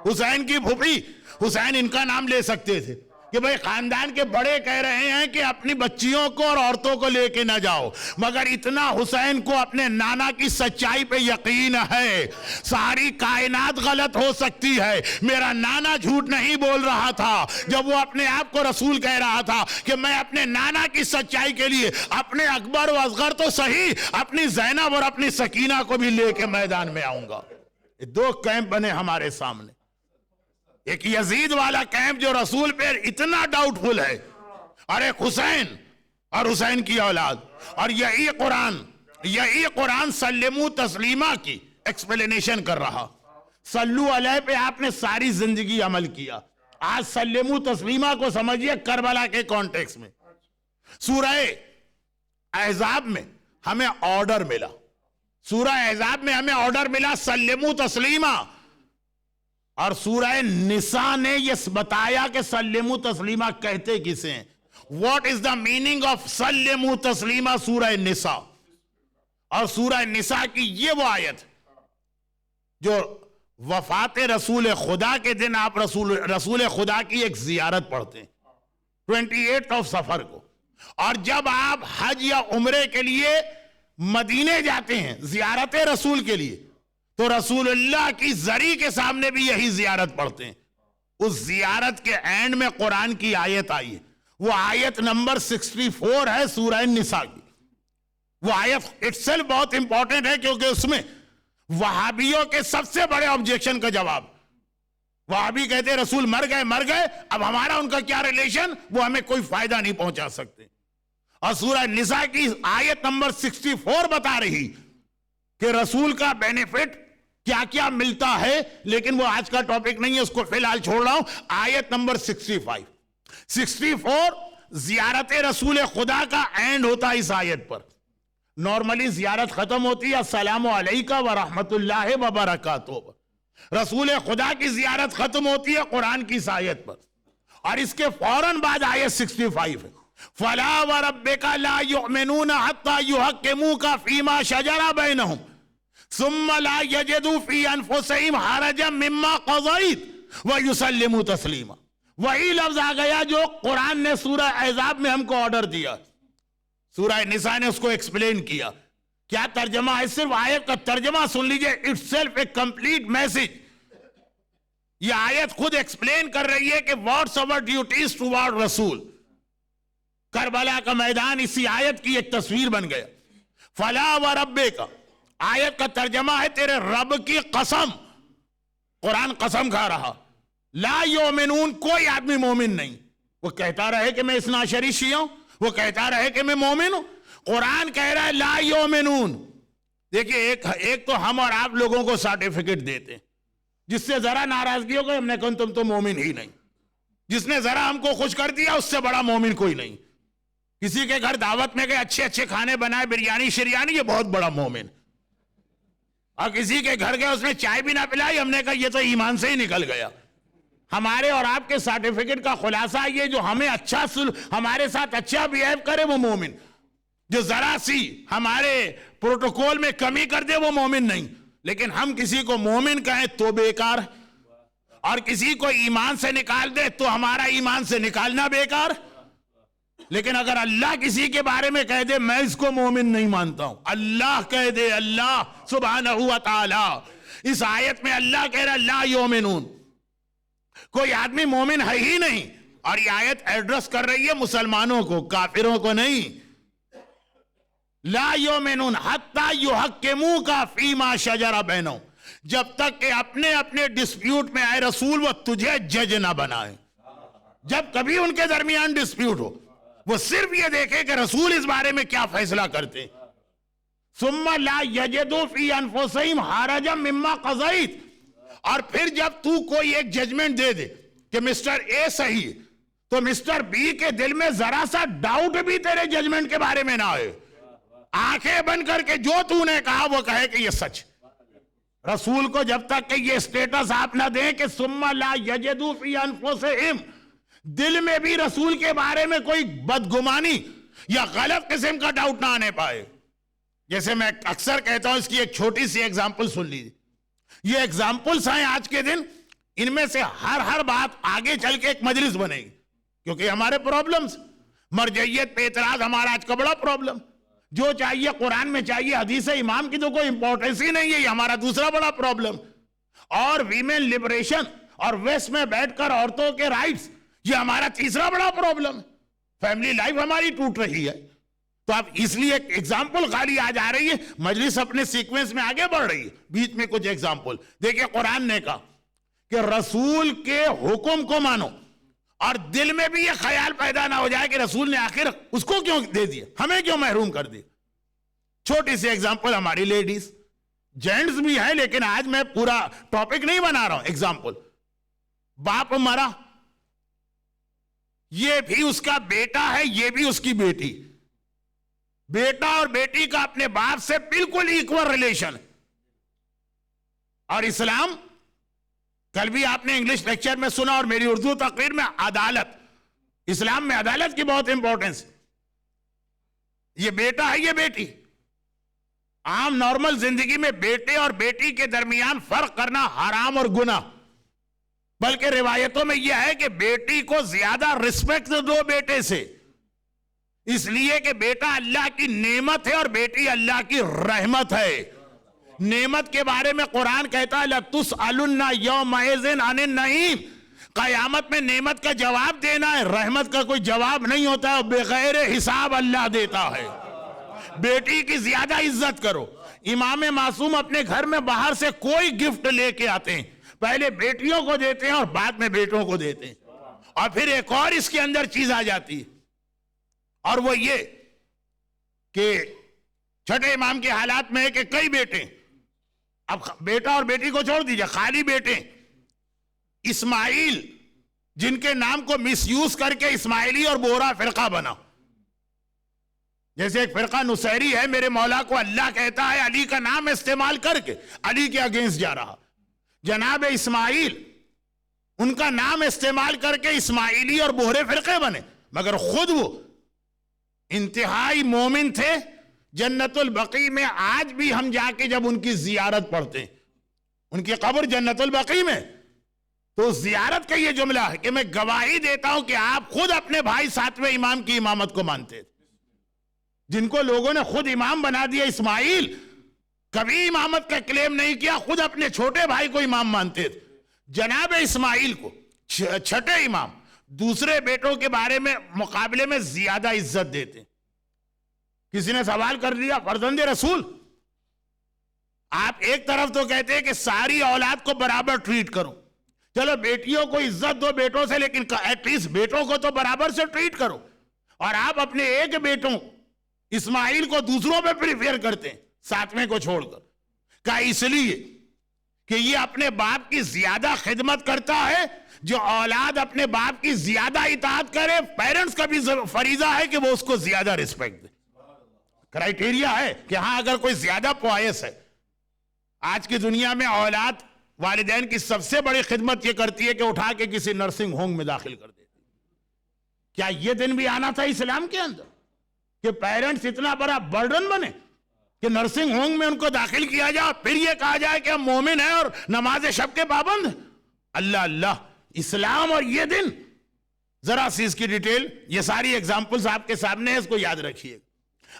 حسین کی پھوپھی. حسین ان کا نام لے سکتے تھے کہ بھئی خاندان کے بڑے کہہ رہے ہیں کہ اپنی بچیوں کو اور عورتوں کو لے کے نہ جاؤ, مگر اتنا حسین کو اپنے نانا کی سچائی پہ یقین ہے. ساری کائنات غلط ہو سکتی ہے, میرا نانا جھوٹ نہیں بول رہا تھا جب وہ اپنے آپ کو رسول کہہ رہا تھا کہ میں اپنے نانا کی سچائی کے لیے اپنے اکبر و اصغر تو صحیح, اپنی زینب اور اپنی سکینہ کو بھی لے کے میدان میں آؤں گا. دو کیمپ بنے ہمارے سامنے. ایک یزید والا کیمپ جو رسول پہ اتنا ڈاؤٹ فل ہے, اور ایک حسین اور حسین کی اولاد. اور یہی قرآن یہی قرآن سلمو تسلیمہ کی ایکسپلینیشن کر رہا. صلو علیہ پہ آپ نے ساری زندگی عمل کیا. آج سلمو تسلیمہ کو سمجھیے کربلا کے کانٹیکس میں. سورہ احزاب میں ہمیں آرڈر ملا, سورہ احزاب میں ہمیں آرڈر ملا سلمو تسلیمہ, اور سورہ نساء نے یہ بتایا کہ سلمو تسلیمہ کہتے کسے ہیں. What is the meaning of سلمو تسلیمہ؟ سورہ نساء. اور سورہ نساء کی یہ وہ آیت جو وفات رسول خدا کے دن آپ رسول خدا کی ایک زیارت پڑھتے ہیں 28 صفر کو, اور جب آپ حج یا عمرے کے لیے مدینے جاتے ہیں زیارت رسول کے لیے, تو رسول اللہ کی زری کے سامنے بھی یہی زیارت پڑھتے ہیں. اس زیارت کے اینڈ میں قرآن کی آیت آئی ہے, وہ آیت نمبر 64 ہے سورہ نساء کی. وہ آیت اٹسیلف بہت امپورٹنٹ ہے, کیونکہ اس میں وہابیوں کے سب سے بڑے آبجیکشن کا جواب. وہابی کہتے ہیں رسول مر گئے, اب ہمارا ان کا کیا ریلیشن, وہ ہمیں کوئی فائدہ نہیں پہنچا سکتے. اور سورہ نساء کی آیت نمبر 64 بتا رہی کہ رسول کا بینیفٹ کیا کیا ملتا ہے, لیکن وہ آج کا ٹاپک نہیں ہے, اس کو فی الحال چھوڑ رہا ہوں. آیت نمبر 64 زیارت رسول خدا کا اینڈ ہوتا ہے اس آیت پر. نارملی زیارت ختم ہوتی ہے السلام علیکم ورحمت اللہ وبرکاتہ, رسول خدا کی زیارت ختم ہوتی ہے قرآن کی اس آیت پر. اور اس کے فوراً بعد آیت 65 ہے, فَلَا وَرَبِّكَ لَا يُؤْمِنُونَ حَتَّى يُحَكِّمُوكَ فِي مَا شَجَرَ بَيْنَهُمْ ثُمَّ لَا يَجِدُوا فِي أَنفُسِهِمْ حَرَجًا مِمَّا قَضَيْتَ وَيُسَلِّمُوا تَسْلِيمًا. وہی لفظ آ گیا جو قرآن نے سورہ احزاب میں ہم کو آرڈر دیا, سورہ نساء نے اس کو ایکسپلین کیا. کیا ترجمہ ہے؟ صرف آیت کا ترجمہ سن لیجئے, itself a complete message. یہ آیت خود ایکسپلین کر رہی ہے کہ واٹس our ڈیوٹیز ٹوارڈ رسول. کربلا کا میدان اسی آیت کی ایک تصویر بن گیا. فلا وربک کا آیت کا ترجمہ ہے تیرے رب کی قسم. قرآن قسم کھا رہا, لا یؤمنون, کوئی آدمی مومن نہیں. وہ کہتا رہے کہ میں اثنا عشری شیعہ ہوں, وہ کہتا رہے کہ میں مومن ہوں. قرآن کہہ رہا ہے لا یؤمنون. دیکھیں ایک تو ہم اور آپ لوگوں کو سرٹیفکیٹ دیتے ہیں, جس سے ذرا ناراضگی ہو گئی ہم نے کہا تم تو مومن ہی نہیں. جس نے ذرا ہم کو خوش کر دیا اس سے بڑا مومن کوئی نہیں. کسی کے گھر دعوت میں گئے, اچھے کھانے بنائے, بریانی شریانی, یہ بہت بڑا مومن. اور کسی کے گھر گئے اس نے چائے بھی نہ پلائی, ہم نے کہا یہ تو ایمان سے ہی نکل گیا. ہمارے اور آپ کے سرٹیفکیٹ کا خلاصہ یہ جو ہمیں ہمارے ساتھ اچھا بیہیو کرے وہ مومن, جو ذرا سی ہمارے پروٹوکول میں کمی کر دے وہ مومن نہیں. لیکن ہم کسی کو مومن کہیں تو بیکار, اور کسی کو ایمان سے نکال دے تو ہمارا ایمان سے نکالنا بیکار. لیکن اگر اللہ کسی کے بارے میں کہہ دے میں اس کو مومن نہیں مانتا ہوں, اللہ کہہ دے, اللہ سبحانہ و تعالی اس آیت میں اللہ کہہ رہا لا یؤمنون, کوئی آدمی مومن ہے ہی نہیں. اور یہ آیت ایڈریس کر رہی ہے مسلمانوں کو, کافروں کو نہیں. لا یؤمنون حتی یحکموک فیما شجر بینہم, جب تک کہ اپنے اپنے ڈسپیوٹ میں آئے رسول وہ تجھے جج نہ بنائے. جب کبھی ان کے درمیان ڈسپیوٹ ہو وہ صرف یہ دیکھے کہ رسول اس بارے میں کیا فیصلہ کرتے. ثم لا یجدوا فی انفسہم حرجا مما قضیت, اور پھر جب تو کوئی ایک ججمنٹ دے دے کہ مسٹر اے صحیح, تو مسٹر بی کے دل میں ذرا سا ڈاؤٹ بھی تیرے ججمنٹ کے بارے میں نہ آئے. آنکھیں بند کر کے جو تو نے کہا وہ کہے کہ یہ سچ. رسول کو جب تک کہ یہ سٹیٹس آپ نہ دیں کہ ثم لا یجدوا فی انفسہم, دل میں بھی رسول کے بارے میں کوئی بدگمانی یا غلط قسم کا ڈاؤٹ نہ آنے پائے. جیسے میں اکثر کہتا ہوں, اس کی ایک چھوٹی سی ایگزامپل سن لیجیے. یہ ایگزامپلس ہیں آج کے دن, ان میں سے ہر بات آگے چل کے ایک مجلس بنے گی, کیونکہ ہمارے پرابلمز, مرجعیت پہ اعتراض ہمارا آج کا بڑا پرابلم. جو چاہیے قرآن میں چاہیے, حدیث امام کی تو کوئی امپورٹنس ہی نہیں ہے, یہ ہمارا دوسرا بڑا پرابلم. اور ویمن لبریشن اور ویسٹ میں بیٹھ کر عورتوں کے رائٹس, یہ ہمارا تیسرا بڑا پرابلم. فیملی لائف ہماری ٹوٹ رہی ہے. تو اب اس لیے ایک ایگزامپل خالی آج آ رہی ہے, مجلس اپنے سیکوینس میں آگے بڑھ رہی ہے, بیچ میں کچھ ایگزامپل. دیکھیں قرآن نے کہا کہ رسول کے حکم کو مانو, اور دل میں بھی یہ خیال پیدا نہ ہو جائے کہ رسول نے آخر اس کو کیوں دے دیا, ہمیں کیوں محروم کر دیا. چھوٹی سی ایگزامپل ہماری لیڈیز، جینٹس بھی ہیں لیکن آج میں پورا ٹاپک نہیں بنا رہا ہوں. ایگزامپل، باپ مرا، یہ بھی اس کا بیٹا ہے، یہ بھی اس کی بیٹی. بیٹا اور بیٹی کا اپنے باپ سے بالکل ایکول ریلیشن. اور اسلام، کل بھی آپ نے انگلش لیکچر میں سنا اور میری اردو تقریر میں، عدالت. اسلام میں عدالت کی بہت امپورٹنس. یہ بیٹا ہے، یہ بیٹی. عام نارمل زندگی میں بیٹے اور بیٹی کے درمیان فرق کرنا حرام اور گناہ. بلکہ روایتوں میں یہ ہے کہ بیٹی کو زیادہ رسپیکٹ دو بیٹے سے، اس لیے کہ بیٹا اللہ کی نعمت ہے اور بیٹی اللہ کی رحمت ہے. نعمت کے بارے میں قرآن کہتا ہے لَتُسْأَلُنَّ يَوْمَئِذٍ عَنِ النَّعِيمِ. قیامت میں نعمت کا جواب دینا ہے، رحمت کا کوئی جواب نہیں ہوتا ہے، بغیر حساب اللہ دیتا ہے. بیٹی کی زیادہ عزت کرو. امام معصوم اپنے گھر میں باہر سے کوئی گفٹ لے کے آتے ہیں، پہلے بیٹیوں کو دیتے ہیں اور بعد میں بیٹوں کو دیتے ہیں. اور پھر ایک اور اس کے اندر چیز آ جاتی ہے، اور وہ یہ کہ چھٹے امام کے حالات میں ہے کہ کئی بیٹے، اب بیٹا اور بیٹی کو چھوڑ دیجئے، خالی بیٹے. اسماعیل جن کے نام کو مس یوز کر کے اسماعیلی اور بورا فرقہ بنا. جیسے ایک فرقہ نصیری ہے، میرے مولا کو اللہ کہتا ہے، علی کا نام استعمال کر کے علی کے اگینسٹ جا رہا. جناب اسماعیل ان کا نام استعمال کر کے اسماعیلی اور بہرے فرقے بنے، مگر خود وہ انتہائی مومن تھے. جنت البقیع میں آج بھی ہم جا کے جب ان کی زیارت پڑھتے ہیں، ان کی قبر جنت البقیع میں، تو زیارت کا یہ جملہ ہے کہ میں گواہی دیتا ہوں کہ آپ خود اپنے بھائی ساتویں امام کی امامت کو مانتے تھے، جن کو لوگوں نے خود امام بنا دیا. اسماعیل کبھی امامت کا کلیم نہیں کیا، خود اپنے چھوٹے بھائی کو امام مانتے تھے. جناب اسماعیل کو چھٹے امام دوسرے بیٹوں کے بارے میں مقابلے میں زیادہ عزت دیتے. کسی نے سوال کر دیا، فرزند رسول، آپ ایک طرف تو کہتے ہیں کہ ساری اولاد کو برابر ٹریٹ کرو، چلو بیٹیوں کو عزت دو بیٹوں سے، لیکن ایٹ لیسٹ بیٹوں کو تو برابر سے ٹریٹ کرو. اور آپ اپنے ایک بیٹوں اسماعیل کو دوسروں پہ پریفیئر کرتے ہیں، ساتویں کو چھوڑ کر. کہا اس لیے کہ یہ اپنے باپ کی زیادہ خدمت کرتا ہے. جو اولاد اپنے باپ کی زیادہ اطاعت کرے، پیرنٹس کا بھی فریضہ ہے کہ وہ اس کو زیادہ رسپیکٹ دے. کرائیٹیریا ہے کہ ہاں اگر کوئی زیادہ پوائس ہے. آج کی دنیا میں اولاد والدین کی سب سے بڑی خدمت یہ کرتی ہے کہ اٹھا کے کسی نرسنگ ہوم میں داخل کر دیتی. کیا یہ دن بھی آنا تھا اسلام کے اندر کہ پیرنٹس اتنا بڑا برڈن بنے کہ نرسنگ ہوم میں ان کو داخل کیا جائے، پھر یہ کہا جائے کہ ہم مومن ہیں اور نماز شب کے پابند ہیں؟ اللہ اللہ، اسلام اور یہ دن. ذرا سی اس کی ڈیٹیل، یہ ساری ایگزامپلز آپ کے سامنے ہیں، اس کو یاد رکھیے.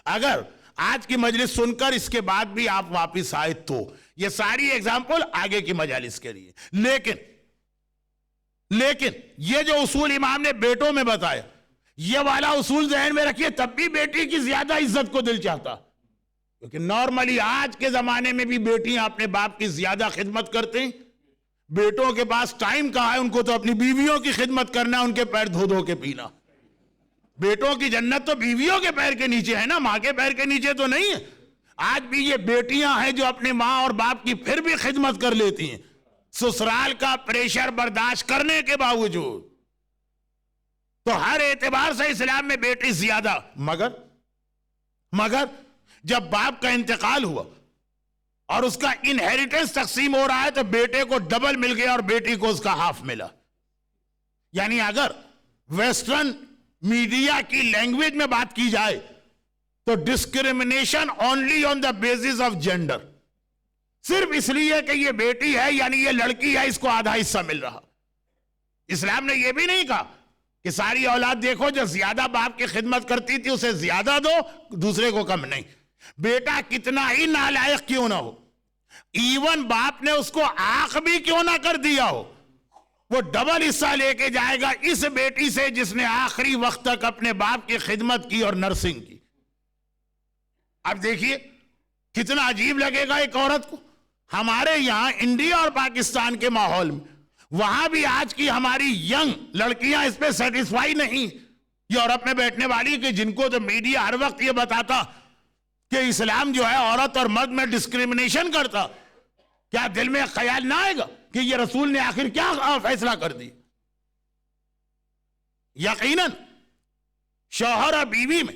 اگر آج کی مجلس سن کر اس کے بعد بھی آپ واپس آئے تو یہ ساری ایگزامپل آگے کی مجالس کے لیے. لیکن یہ جو اصول امام نے بیٹوں میں بتایا، یہ والا اصول ذہن میں رکھیے، تب بھی بیٹی کی زیادہ عزت کو دل چاہتا، کیونکہ نارملی آج کے زمانے میں بھی بیٹیاں اپنے باپ کی زیادہ خدمت کرتے ہیں. بیٹوں کے پاس ٹائم کہاں ہے، ان کو تو اپنی بیویوں کی خدمت کرنا، ان کے پیر دھو دھو کے پینا. بیٹوں کی جنت تو بیویوں کے پیر کے نیچے ہے نا، ماں کے پیر کے نیچے تو نہیں ہے. آج بھی یہ بیٹیاں ہیں جو اپنے ماں اور باپ کی پھر بھی خدمت کر لیتی ہیں، سسرال کا پریشر برداشت کرنے کے باوجود. تو ہر اعتبار سے اسلام میں بیٹی زیادہ. مگر جب باپ کا انتقال ہوا اور اس کا انہیریٹنس تقسیم ہو رہا ہے تو بیٹے کو ڈبل مل گیا اور بیٹی کو اس کا ہاف ملا. یعنی اگر ویسٹرن میڈیا کی لینگویج میں بات کی جائے تو discrimination only on the basis of gender, صرف اس لیے کہ یہ بیٹی ہے یعنی یہ لڑکی ہے، اس کو آدھا حصہ مل رہا. اسلام نے یہ بھی نہیں کہا کہ ساری اولاد دیکھو جو زیادہ باپ کی خدمت کرتی تھی اسے زیادہ دو، دوسرے کو کم نہیں. بیٹا کتنا ہی نالائق کیوں نہ ہو، ایون باپ نے اس کو آنکھ بھی کیوں نہ کر دیا ہو، وہ ڈبل حصہ لے کے جائے گا اس بیٹی سے جس نے آخری وقت تک اپنے باپ کی خدمت کی اور نرسنگ کی. اب دیکھیے کتنا عجیب لگے گا ایک عورت کو. ہمارے یہاں انڈیا اور پاکستان کے ماحول میں، وہاں بھی آج کی ہماری ینگ لڑکیاں اس پہ سیٹسفائی نہیں. یورپ میں بیٹھنے والی کہ جن کو تو میڈیا ہر وقت یہ بتاتا کہ اسلام جو ہے عورت اور مرد میں ڈسکریمنیشن کرتا، کیا دل میں خیال نہ آئے گا کہ یہ رسول نے آخر کیا فیصلہ کر دی؟ یقیناً شوہر اور بیوی میں،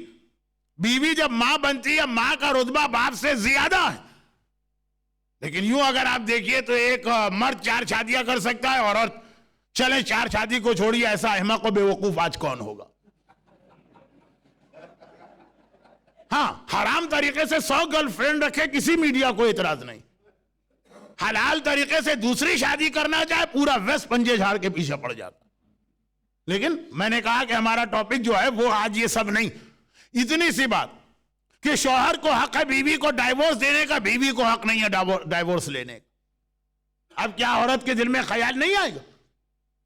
بیوی جب ماں بنتی ہے ماں کا رتبہ باپ سے زیادہ ہے، لیکن یوں اگر آپ دیکھیے تو ایک مرد 4 شادیاں کر سکتا ہے اور عورت، چلیں 4 شادی کو چھوڑیے، ایسا احمق و بے وقوف آج کون ہوگا؟ ہاں، حرام طریقے سے 100 گرل فرینڈ رکھے، کسی میڈیا کو اعتراض نہیں، حلال طریقے سے دوسری شادی کرنا چاہے پورا ویسٹ پنجے جھاڑ کے پیچھے پڑ جاتا۔ لیکن میں نے کہا کہ ہمارا ٹاپک جو ہے وہ آج یہ سب نہیں، اتنی سی بات کہ شوہر کو حق ہے بیوی کو ڈائیورس دینے کا، بیوی کو حق نہیں ہے ڈائیورس لینے کا۔ اب کیا عورت کے دل میں خیال نہیں آئے گا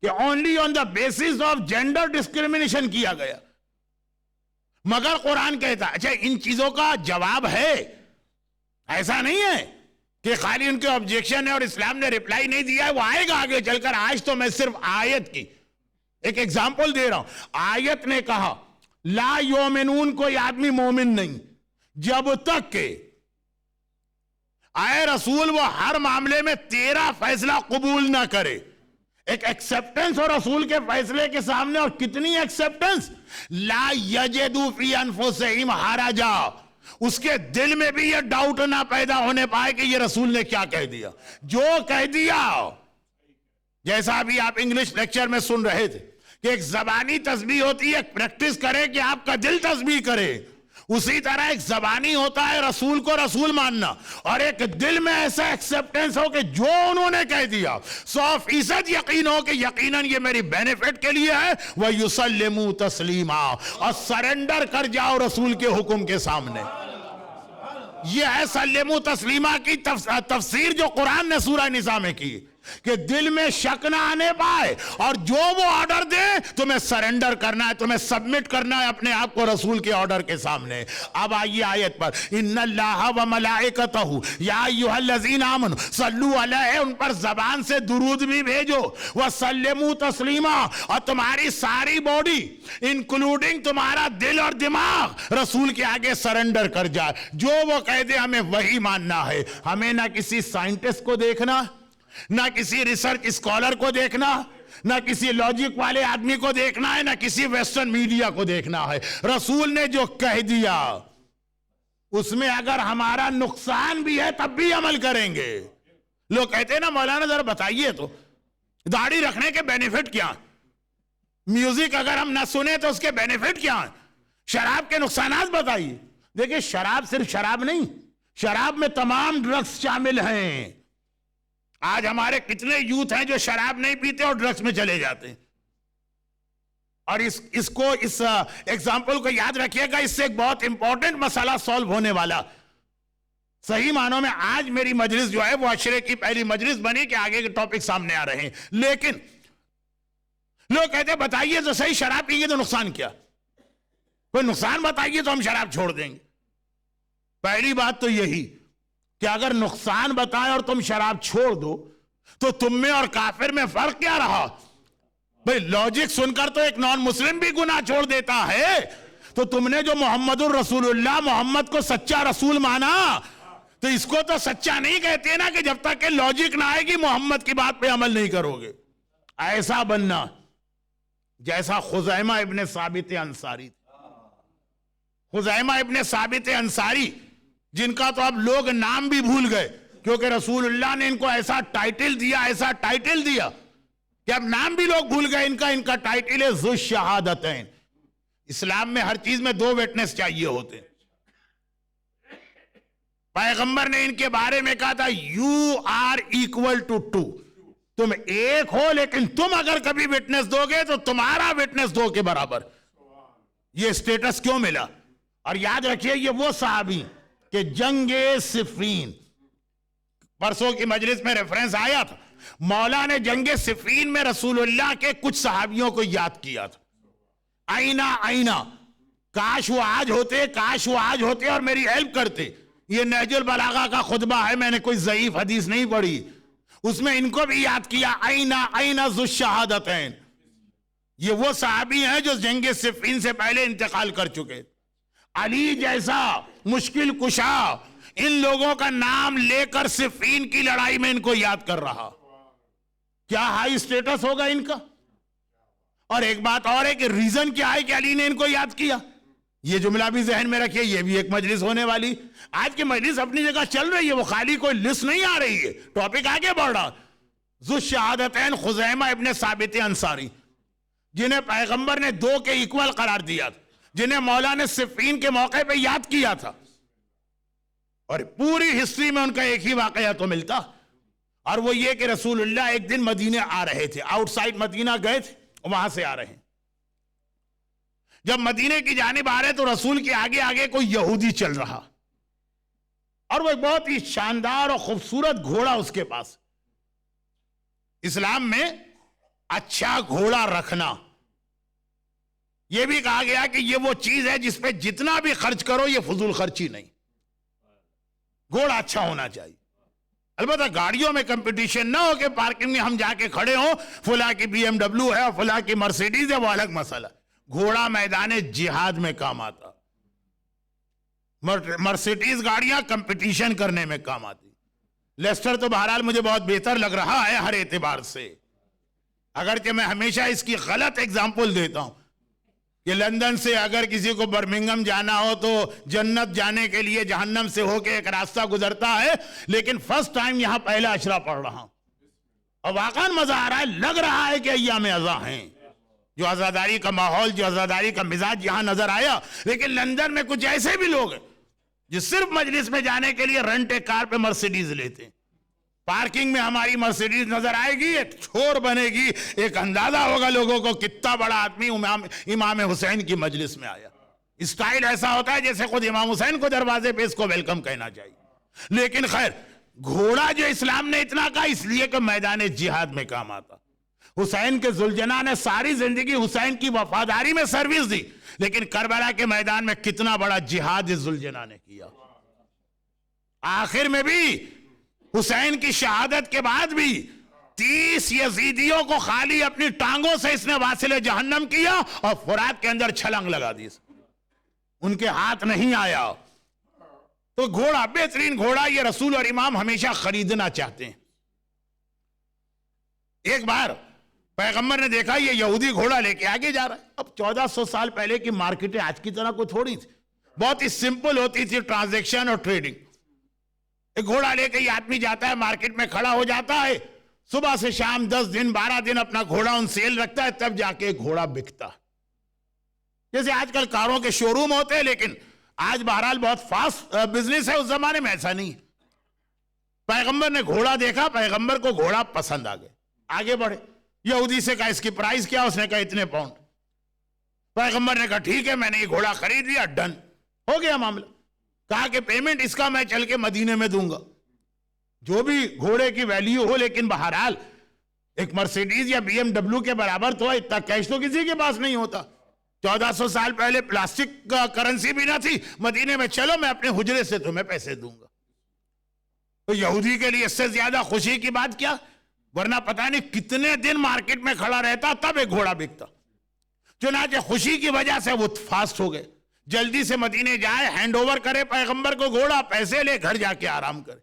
کہ only on the basis of gender discrimination کیا گیا؟ مگر قرآن کہتا اچھا ان چیزوں کا جواب ہے، ایسا نہیں ہے کہ خالی ان کے آبجیکشن ہے اور اسلام نے رپلائی نہیں دیا ہے، وہ آئے گا آگے چل کر۔ آج تو میں صرف آیت کی ایک ایگزامپل دے رہا ہوں۔ آیت نے کہا لا یومنون، کوئی آدمی مومن نہیں جب تک کہ اے رسول وہ ہر معاملے میں تیرا فیصلہ قبول نہ کرے۔ ایک ایکسپٹنس اور رسول کے فیصلے کے سامنے، اور کتنی ایکسپٹنس، لا یجدو فی انفسہم حرجا، اس کے دل میں بھی یہ ڈاؤٹ نہ پیدا ہونے پائے کہ یہ رسول نے کیا کہہ دیا، جو کہہ دیا۔ جیسا ابھی آپ انگلش لیکچر میں سن رہے تھے کہ ایک زبانی تسبیح ہوتی ہے، پریکٹس کرے کہ آپ کا دل تسبیح کرے، اسی طرح ایک زبانی ہوتا ہے رسول کو رسول ماننا، اور ایک دل میں ایسا ایکسپٹنس ہو کہ جو انہوں نے کہہ دیا 100% یقین ہو کہ یقیناً یہ میری بینیفٹ کے لیے ہے، وَيُسَلِّمُوا تَسْلِيمًا، اور سرنڈر کر جاؤ رسول کے حکم کے سامنے۔ یہ ہے سلموا تسلیما کی تفسیر جو قرآن نے سورہ نساء میں کی، کہ دل میں شک نہ آنے پائے، اور جو وہ آرڈر دے تمہیں سرنڈر کرنا ہے، تمہیں سبمٹ کرنا ہے اپنے آپ کو رسول کے آرڈر کے سامنے۔ اب آئیے آیت پر، ان اللہ و ملائکتہ یا ایھا الذین آمنوا صلوا علیہ، ان پر زبان سے درود بھی بھیجو، وسلموا تسلیما، اور تمہاری ساری باڈی انکلوڈنگ تمہارا دل اور دماغ رسول کے آگے سرنڈر کر جائے، جو وہ کہہ دے ہمیں وہی ماننا ہے۔ ہمیں نہ کسی سائنٹسٹ کو دیکھنا، نہ کسی ریسرچ اسکالر کو دیکھنا، نہ کسی لاجک والے آدمی کو دیکھنا ہے، نہ کسی ویسٹرن میڈیا کو دیکھنا ہے۔ رسول نے جو کہہ دیا اس میں اگر ہمارا نقصان بھی ہے تب بھی عمل کریں گے۔ لوگ کہتے ہیں نا مولانا ذرا بتائیے تو داڑھی رکھنے کے بینیفٹ کیا ہیں، میوزک اگر ہم نہ سنیں تو اس کے بینیفٹ کیا ہیں، شراب کے نقصانات بتائیے۔ دیکھیں شراب صرف شراب نہیں، شراب میں تمام ڈرگز شامل ہیں۔ آج ہمارے کتنے یوتھ ہیں جو شراب نہیں پیتے اور ڈرگز میں چلے جاتے ہیں، اور اس ایگزامپل کو یاد رکھیے گا، اس سے ایک بہت امپورٹنٹ مسئلہ سالو ہونے والا۔ صحیح معنوں میں آج میری مجلس جو ہے وہ عشرے کی پہلی مجلس بنی کہ آگے کے ٹاپک سامنے آ رہے ہیں، لیکن لوگ کہتے ہیں بتائیے تو صحیح شراب پیئیں گے تو نقصان کیا، کوئی نقصان بتائیے تو ہم شراب چھوڑ دیں گے۔ پہلی بات تو یہی کہ اگر نقصان بتائیں اور تم شراب چھوڑ دو تو تم میں اور کافر میں فرق کیا رہا؟ بھئی لاجک سن کر تو ایک نان مسلم بھی گناہ چھوڑ دیتا ہے، تو تم نے جو محمد الرسول اللہ، محمد کو سچا رسول مانا، تو اس کو تو سچا نہیں کہتے نا کہ جب تک کہ لاجک نہ آئے گی محمد کی بات پہ عمل نہیں کرو گے۔ ایسا بننا جیسا خزیمہ ابن ثابت انصاری، خزیمہ ابن ثابت انصاری جن کا تو اب لوگ نام بھی بھول گئے، کیونکہ رسول اللہ نے ان کو ایسا ٹائٹل دیا کہ اب نام بھی لوگ بھول گئے۔ ان کا ٹائٹل ہے ذو الشہادتین۔ اسلام میں ہر چیز میں 2 وٹنس چاہیے ہوتے ہیں۔ پیغمبر نے ان کے بارے میں کہا تھا یو آر ایکول ٹو 2، تم ایک ہو لیکن تم اگر کبھی وٹنس دو گے تو تمہارا وٹنس 2 کے برابر۔ یہ سٹیٹس کیوں ملا؟ اور یاد رکھیے یہ وہ صحابی کہ جنگ صفین، پرسوں کی مجلس میں ریفرنس آیا تھا، مولا نے جنگ صفین میں رسول اللہ کے کچھ صحابیوں کو یاد کیا تھا۔ آئینہ کاش وہ آج ہوتے اور میری ہیلپ کرتے۔ یہ نہج البلاغہ کا خطبہ ہے، میں نے کوئی ضعیف حدیث نہیں پڑھی، اس میں ان کو بھی یاد کیا، آئینہ ذو الشہادتین۔ یہ وہ صحابی ہیں جو جنگ صفین سے پہلے انتقال کر چکے۔ علی جیسا مشکل کشا ان لوگوں کا نام لے کر صفین کی لڑائی میں ان کو یاد کر رہا. کیا ہائی سٹیٹس ہوگا ان کا. اور ایک بات اور ہے کہ ریزن کیا ہے کہ علی نے ان کو یاد کیا. یہ جملہ بھی ذہن میں رکھیے, یہ بھی ایک مجلس ہونے والی. آج کی مجلس اپنی جگہ چل رہی ہے, وہ خالی کوئی لسٹ نہیں آ رہی ہے, ٹاپک آگے بڑھ رہا. ذو الشہادتین خزیمہ ابن ثابت انصاری, جنہیں پیغمبر نے 2 کے ایکول قرار دیا تھا, جنہیں مولا نے صفین کے موقع پہ یاد کیا تھا, اور پوری ہسٹری میں ان کا ایک ہی واقعہ تو ملتا, اور وہ یہ کہ رسول اللہ ایک دن مدینے آ رہے تھے, آؤٹ سائڈ مدینہ گئے تھے, وہاں سے آ رہے ہیں. جب مدینے کی جانب آ رہے تو رسول کے آگے آگے کوئی یہودی چل رہا, اور وہ ایک بہت ہی شاندار اور خوبصورت گھوڑا اس کے پاس. اسلام میں اچھا گھوڑا رکھنا, یہ بھی کہا گیا کہ یہ وہ چیز ہے جس پہ جتنا بھی خرچ کرو یہ فضول خرچی نہیں. گھوڑا اچھا ہونا چاہیے. البتہ گاڑیوں میں کمپٹیشن نہ ہو کہ پارکنگ میں ہم جا کے کھڑے ہوں, فلاں کی بی ایم ڈبلیو ہے اور فلاں کی مرسیڈیز ہے, وہ الگ مسئلہ. گھوڑا میدان جہاد میں کام آتا, مرسیڈیز گاڑیاں کمپٹیشن کرنے میں کام آتی. لیسٹر تو بہرحال مجھے بہت بہتر لگ رہا ہے ہر اعتبار سے, اگرچہ میں ہمیشہ اس کی غلط ایگزامپل دیتا ہوں کہ لندن سے اگر کسی کو برمنگھم جانا ہو تو جنت جانے کے لیے جہنم سے ہو کے ایک راستہ گزرتا ہے, لیکن فرسٹ ٹائم یہاں پہلا اشرا پڑھ رہا ہوں اور واقعا مزہ آ رہا ہے. لگ رہا ہے کہ ایام ازاں ہیں, جو عزاداری کا ماحول, جو عزاداری کا مزاج یہاں نظر آیا. لیکن لندن میں کچھ ایسے بھی لوگ ہیں جو صرف مجلس میں جانے کے لیے رنٹ اے کار پہ مرسیڈیز لیتے ہیں. پارکنگ میں ہماری مرسیڈیز نظر آئے گی, ایک چھوڑ بنے گی, ایک اندازہ ہوگا لوگوں کو کتنا بڑا آدمی امام حسین کی مجلس میں آیا. اسٹائل ایسا ہوتا ہے جیسے خود امام حسین کو دروازے پہ اس کو ویلکم کہنا چاہیے. لیکن خیر, گھوڑا جو اسلام نے اتنا کہا اس لیے کہ میدان جہاد میں کام آتا. حسین کے ذوالجناح نے ساری زندگی حسین کی وفاداری میں سروس دی, لیکن کربلا کے میدان میں کتنا بڑا جہاد ذوالجناح نے کیا. آخر میں بھی حسین کی شہادت کے بعد بھی 30 یزیدیوں کو خالی اپنی ٹانگوں سے اس نے واصل جہنم کیا اور فرات کے اندر چھلانگ لگا دی, ان کے ہاتھ نہیں آیا. تو گھوڑا, بہترین گھوڑا, یہ رسول اور امام ہمیشہ خریدنا چاہتے ہیں. ایک بار پیغمبر نے دیکھا یہ یہودی گھوڑا لے کے آگے جا رہا ہے. اب 1400 سال پہلے کی مارکیٹیں آج کی طرح کوئی تھوڑی تھی, بہت ہی سمپل ہوتی تھی ٹرانزیکشن اور ٹریڈنگ. ایک گھوڑا لے کے یہ آدمی جاتا ہے, مارکیٹ میں کھڑا ہو جاتا ہے, صبح سے شام 10 دن 12 دن اپنا گھوڑا ان سیل رکھتا ہے, تب جا کے گھوڑا بکتا. جیسے آج کل کاروں کے شو روم ہوتے ہیں, لیکن آج بہرحال بہت فاسٹ بزنس ہے, اس زمانے میں ایسا نہیں. پیغمبر نے گھوڑا دیکھا, پیغمبر کو گھوڑا پسند آ گیا, آگے بڑھے. یہودی سے کہا اس کی پرائز کیا, اس نے کہا اتنے پاؤنڈ. پیغمبر نے کہا ٹھیک ہے, میں نے یہ گھوڑا خرید لیا, ڈن ہو گیا معاملہ. کہا کہ پیمنٹ اس کا میں چل کے مدینے میں دوں گا, جو بھی گھوڑے کی ویلیو ہو, لیکن بہرحال ایک مرسیڈیز یا بی ایم ڈبلیو کے برابر تو ہے, اتنا کیش تو کسی کے پاس نہیں ہوتا. 1400 سال پہلے پلاسٹک کا کرنسی بھی نہ تھی, مدینے میں چلو میں اپنے حجرے سے تمہیں پیسے دوں گا. تو یہودی کے لیے اس سے زیادہ خوشی کی بات کیا, ورنہ پتہ نہیں کتنے دن مارکیٹ میں کھڑا رہتا تب ایک گھوڑا بکتا. چنانچہ خوشی کی وجہ سے وہ فاسٹ ہو گئے, جلدی سے مدینے جائے, ہینڈ اوور کرے پیغمبر کو گھوڑا, پیسے لے گھر جا کے آرام کرے.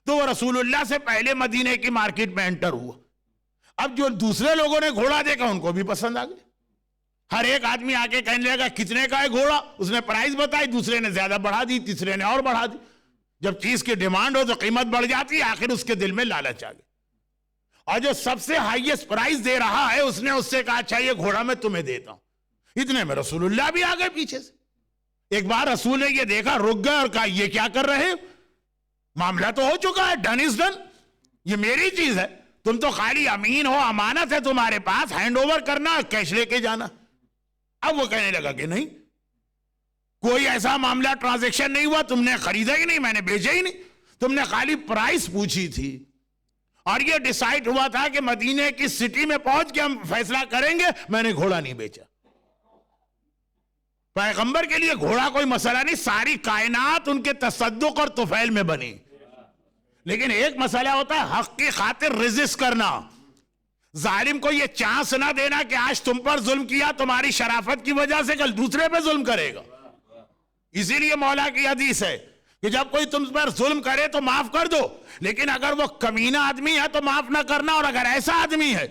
تو وہ رسول اللہ سے پہلے مدینے کی مارکیٹ میں انٹر ہوا. اب جو دوسرے لوگوں نے گھوڑا دیکھا ان کو بھی پسند آ گیا. ہر ایک آدمی آ کے کہنے لگا کتنے کا ہے گھوڑا, اس نے پرائز بتائی, دوسرے نے زیادہ بڑھا دی, تیسرے نے اور بڑھا دی. جب چیز کی ڈیمانڈ ہو تو قیمت بڑھ جاتی, آخر اس کے دل میں لالچ آ گئی. اور جو سب سے ہائیسٹ پرائز دے رہا ہے اس نے اس سے کہا اچھا یہ گھوڑا میں تمہیں دیتا ہوں. اتنے میں رسول اللہ بھی آ گئے پیچھے سے. ایک بار رسول نے یہ دیکھا, رک گئے اور کہا یہ کیا کر رہے, معاملہ تو ہو چکا ہے, ڈن از ڈن, یہ میری چیز ہے, تم تو خالی امین ہو, امانت ہے تمہارے پاس, ہینڈ اوور کرنا, کیش لے کے جانا. اب وہ کہنے لگا کہ نہیں, کوئی ایسا معاملہ ٹرانزیکشن نہیں ہوا, تم نے خریدا ہی نہیں, میں نے بیچا ہی نہیں, تم نے خالی پرائس پوچھی تھی, اور یہ ڈیسائیڈ ہوا تھا کہ مدینے کی سٹی میں پہنچ کے ہم فیصلہ کریں گے, میں نے گھوڑا نہیں بیچا. پیغمبر کے لیے گھوڑا کوئی مسئلہ نہیں, ساری کائنات ان کے تصدق اور طفیل میں بنی. لیکن ایک مسئلہ ہوتا ہے حق کی خاطر ریزسٹ کرنا, ظالم کو یہ چانس نہ دینا کہ آج تم پر ظلم کیا, تمہاری شرافت کی وجہ سے کل دوسرے پہ ظلم کرے گا. اسی لیے مولا کی حدیث ہے کہ جب کوئی تم پر ظلم کرے تو معاف کر دو، لیکن اگر وہ کمینہ آدمی ہے تو معاف نہ کرنا، اور اگر ایسا آدمی ہے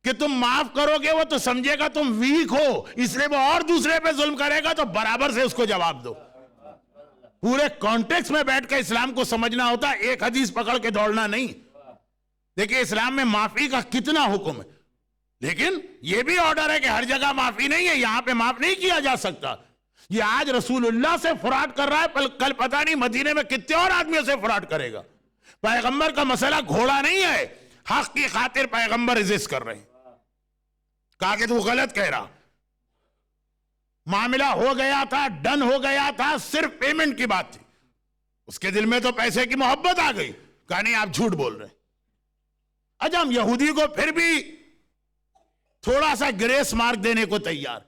کہ تم معاف کرو گے وہ تو سمجھے گا تم ویک ہو، اس لیے وہ اور دوسرے پہ ظلم کرے گا، تو برابر سے اس کو جواب دو۔ پورے کانٹیکس میں بیٹھ کے اسلام کو سمجھنا ہوتا ہے، ایک حدیث پکڑ کے دوڑنا نہیں۔ دیکھیں اسلام میں معافی کا کتنا حکم ہے، لیکن یہ بھی آرڈر ہے کہ ہر جگہ معافی نہیں ہے، یہاں پہ معاف نہیں کیا جا سکتا۔ یہ آج رسول اللہ سے فراڈ کر رہا ہے، کل پتہ نہیں مدینے میں کتنے اور آدمیوں سے فراڈ کرے گا۔ پیغمبر کا مسئلہ گھوڑا نہیں ہے، حق کی خاطر پیغمبر ریزسٹ کر رہے ہیں، کہا کہ تو غلط کہہ رہا، معاملہ ہو گیا تھا، ڈن ہو گیا تھا، صرف پیمنٹ کی بات تھی، اس کے دل میں تو پیسے کی محبت آ گئی، کہا نہیں آپ جھوٹ بول رہے ہیں۔ اچھا ہم یہودی کو پھر بھی تھوڑا سا گریس مارک دینے کو تیار،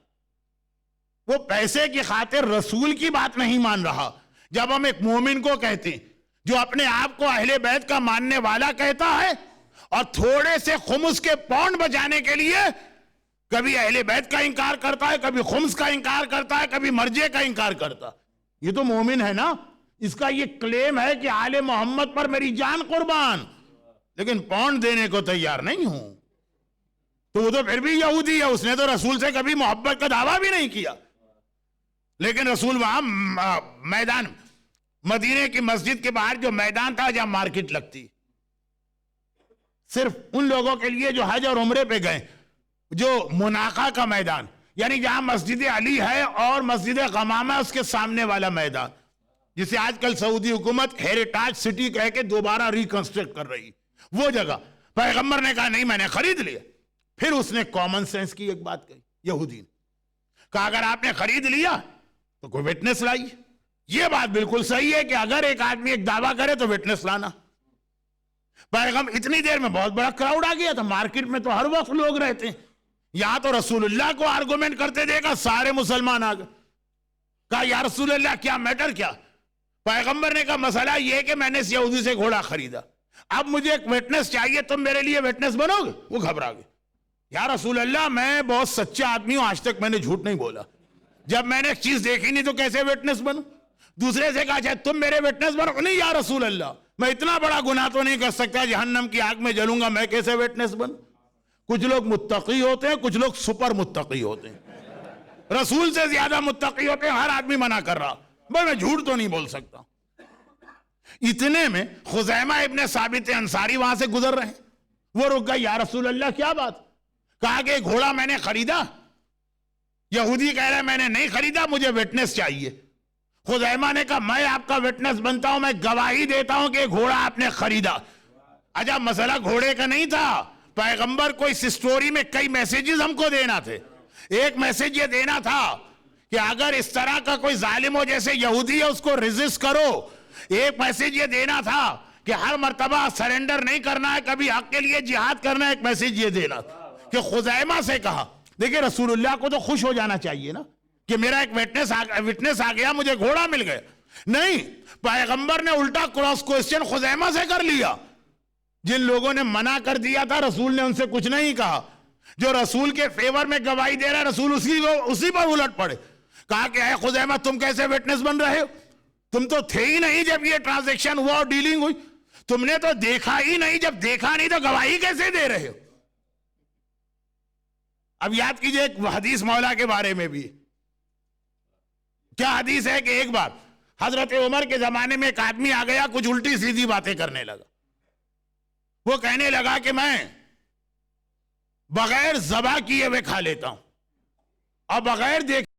وہ پیسے کی خاطر رسول کی بات نہیں مان رہا۔ جب ہم ایک مومن کو کہتے ہیں جو اپنے آپ کو اہل بیت کا ماننے والا کہتا ہے، اور تھوڑے سے خمس کے پاؤنڈ بچانے کے لیے کبھی اہل بیت کا انکار کرتا ہے، کبھی خمس کا انکار کرتا ہے، کبھی مرجے کا انکار کرتا ہے، یہ تو مومن ہے نا۔ اس کا یہ کلیم ہے کہ آل محمد پر میری جان قربان، لیکن پاؤنڈ دینے کو تیار نہیں ہوں، تو وہ تو پھر بھی یہودی ہے، اس نے تو رسول سے کبھی محبت کا دعویٰ بھی نہیں کیا۔ لیکن رسول وہاں میدان مدینے کی مسجد کے باہر جو میدان تھا جہاں مارکیٹ لگتی، صرف ان لوگوں کے لیے جو حج اور عمرے پہ گئے، جو مناقہ کا میدان، یعنی جہاں مسجد علی ہے اور مسجد غمامہ اس کے سامنے والا میدان، جسے آج کل سعودی حکومت ہیریٹیج سٹی کہہ کے دوبارہ ریکنسٹرکٹ کر رہی، وہ جگہ پیغمبر نے کہا نہیں میں نے خرید لیا۔ پھر اس نے کامن سینس کی ایک بات کہی، یہودی نے کہا اگر آپ نے خرید لیا تو کوئی وٹنس لائیے۔ یہ بات بالکل صحیح ہے کہ اگر ایک آدمی ایک دعویٰ کرے تو وٹنس لانا۔ پیغمبر اتنی دیر میں بہت بڑا کراؤڈ آ گیا تھا، مارکیٹ میں تو ہر وقت لوگ رہتے ہیں، یہاں تو رسول اللہ کو آرگومنٹ کرتے دیکھا سارے مسلمان آ گئے، کہا یا رسول اللہ کیا میٹر کیا؟ پیغمبر نے کہا مسئلہ یہ کہ میں نے اس یہودی سے گھوڑا خریدا، اب مجھے ایک وٹنس چاہیے، تم میرے لیے وٹنس بنو گے؟ وہ گھبرا گئے، یا رسول اللہ میں بہت سچا آدمی ہوں، آج تک میں نے جھوٹ نہیں بولا، جب میں نے ایک چیز دیکھی نہیں تو کیسے وٹنس بنوں؟ دوسرے سے کہا چاہے تم میرے وٹنس بنو، نہیں یا رسول اللہ میں اتنا بڑا گناہ تو نہیں کر سکتا، جہنم کی آگ میں جلوں گا، میں کیسے وٹنس بنوں؟ کچھ لوگ متقی ہوتے ہیں، کچھ لوگ سپر متقی ہوتے ہیں، رسول سے زیادہ متقی ہوتے ہیں، ہر آدمی منع کر رہا، میں جھوٹ تو نہیں بول سکتا۔ اتنے میں خزیمہ ابن ثابت انصاری وہاں سے گزر رہے ہیں، وہ رک گئے، یا رسول اللہ کیا بات؟ کہا کہ گھوڑا میں نے خریدا، یہودی کہہ رہا ہے میں نے نہیں خریدا، مجھے وٹنس چاہیے۔ خزیمہ نے کہا میں آپ کا وٹنس بنتا ہوں، میں گواہی دیتا ہوں کہ گھوڑا آپ نے خریدا۔ اچھا مسئلہ گھوڑے کا نہیں تھا، پیغمبر کو اس سٹوری میں کئی میسیجز ہم کو دینا تھے۔ ایک میسیج یہ دینا تھا کہ اگر اس طرح کا کوئی ظالم ہو جیسے یہودی ہے اس کو ریزسٹ کرو۔ ایک میسیج یہ دینا تھا کہ ہر مرتبہ سرنڈر نہیں کرنا ہے، کبھی حق کے لیے جہاد کرنا ہے۔ ایک میسیج یہ دینا تھا کہ خزیمہ سے کہا دیکھیں رسول اللہ کو تو خوش ہو جانا چاہیے نا کہ میرا ایک وٹنس آ گیا، مجھے گھوڑا مل گیا، نہیں، پیغمبر نے الٹا کراس کوسچن خزیمہ سے کر لیا۔ جن لوگوں نے منع کر دیا تھا رسول نے ان سے کچھ نہیں کہا، جو رسول کے فیور میں گواہی دے رہا رسول اسی پر الٹ پڑے، کہا کہ اے خزیمہ تم کیسے وٹنس بن رہے ہو؟ تم تو تھے ہی نہیں جب یہ ٹرانزیکشن ہوا اور ڈیلنگ ہوئی، تم نے تو دیکھا ہی نہیں، جب دیکھا نہیں تو گواہی کیسے دے رہے ہو؟ اب یاد کیجئے ایک حدیث مولا کے بارے میں بھی، کیا حدیث ہے کہ ایک بار حضرت عمر کے زمانے میں ایک آدمی آ گیا، کچھ الٹی سیدھی باتیں کرنے لگا۔ وہ کہنے لگا کہ میں بغیر ذبح کیے ہوئے کھا لیتا ہوں اور بغیر دیکھ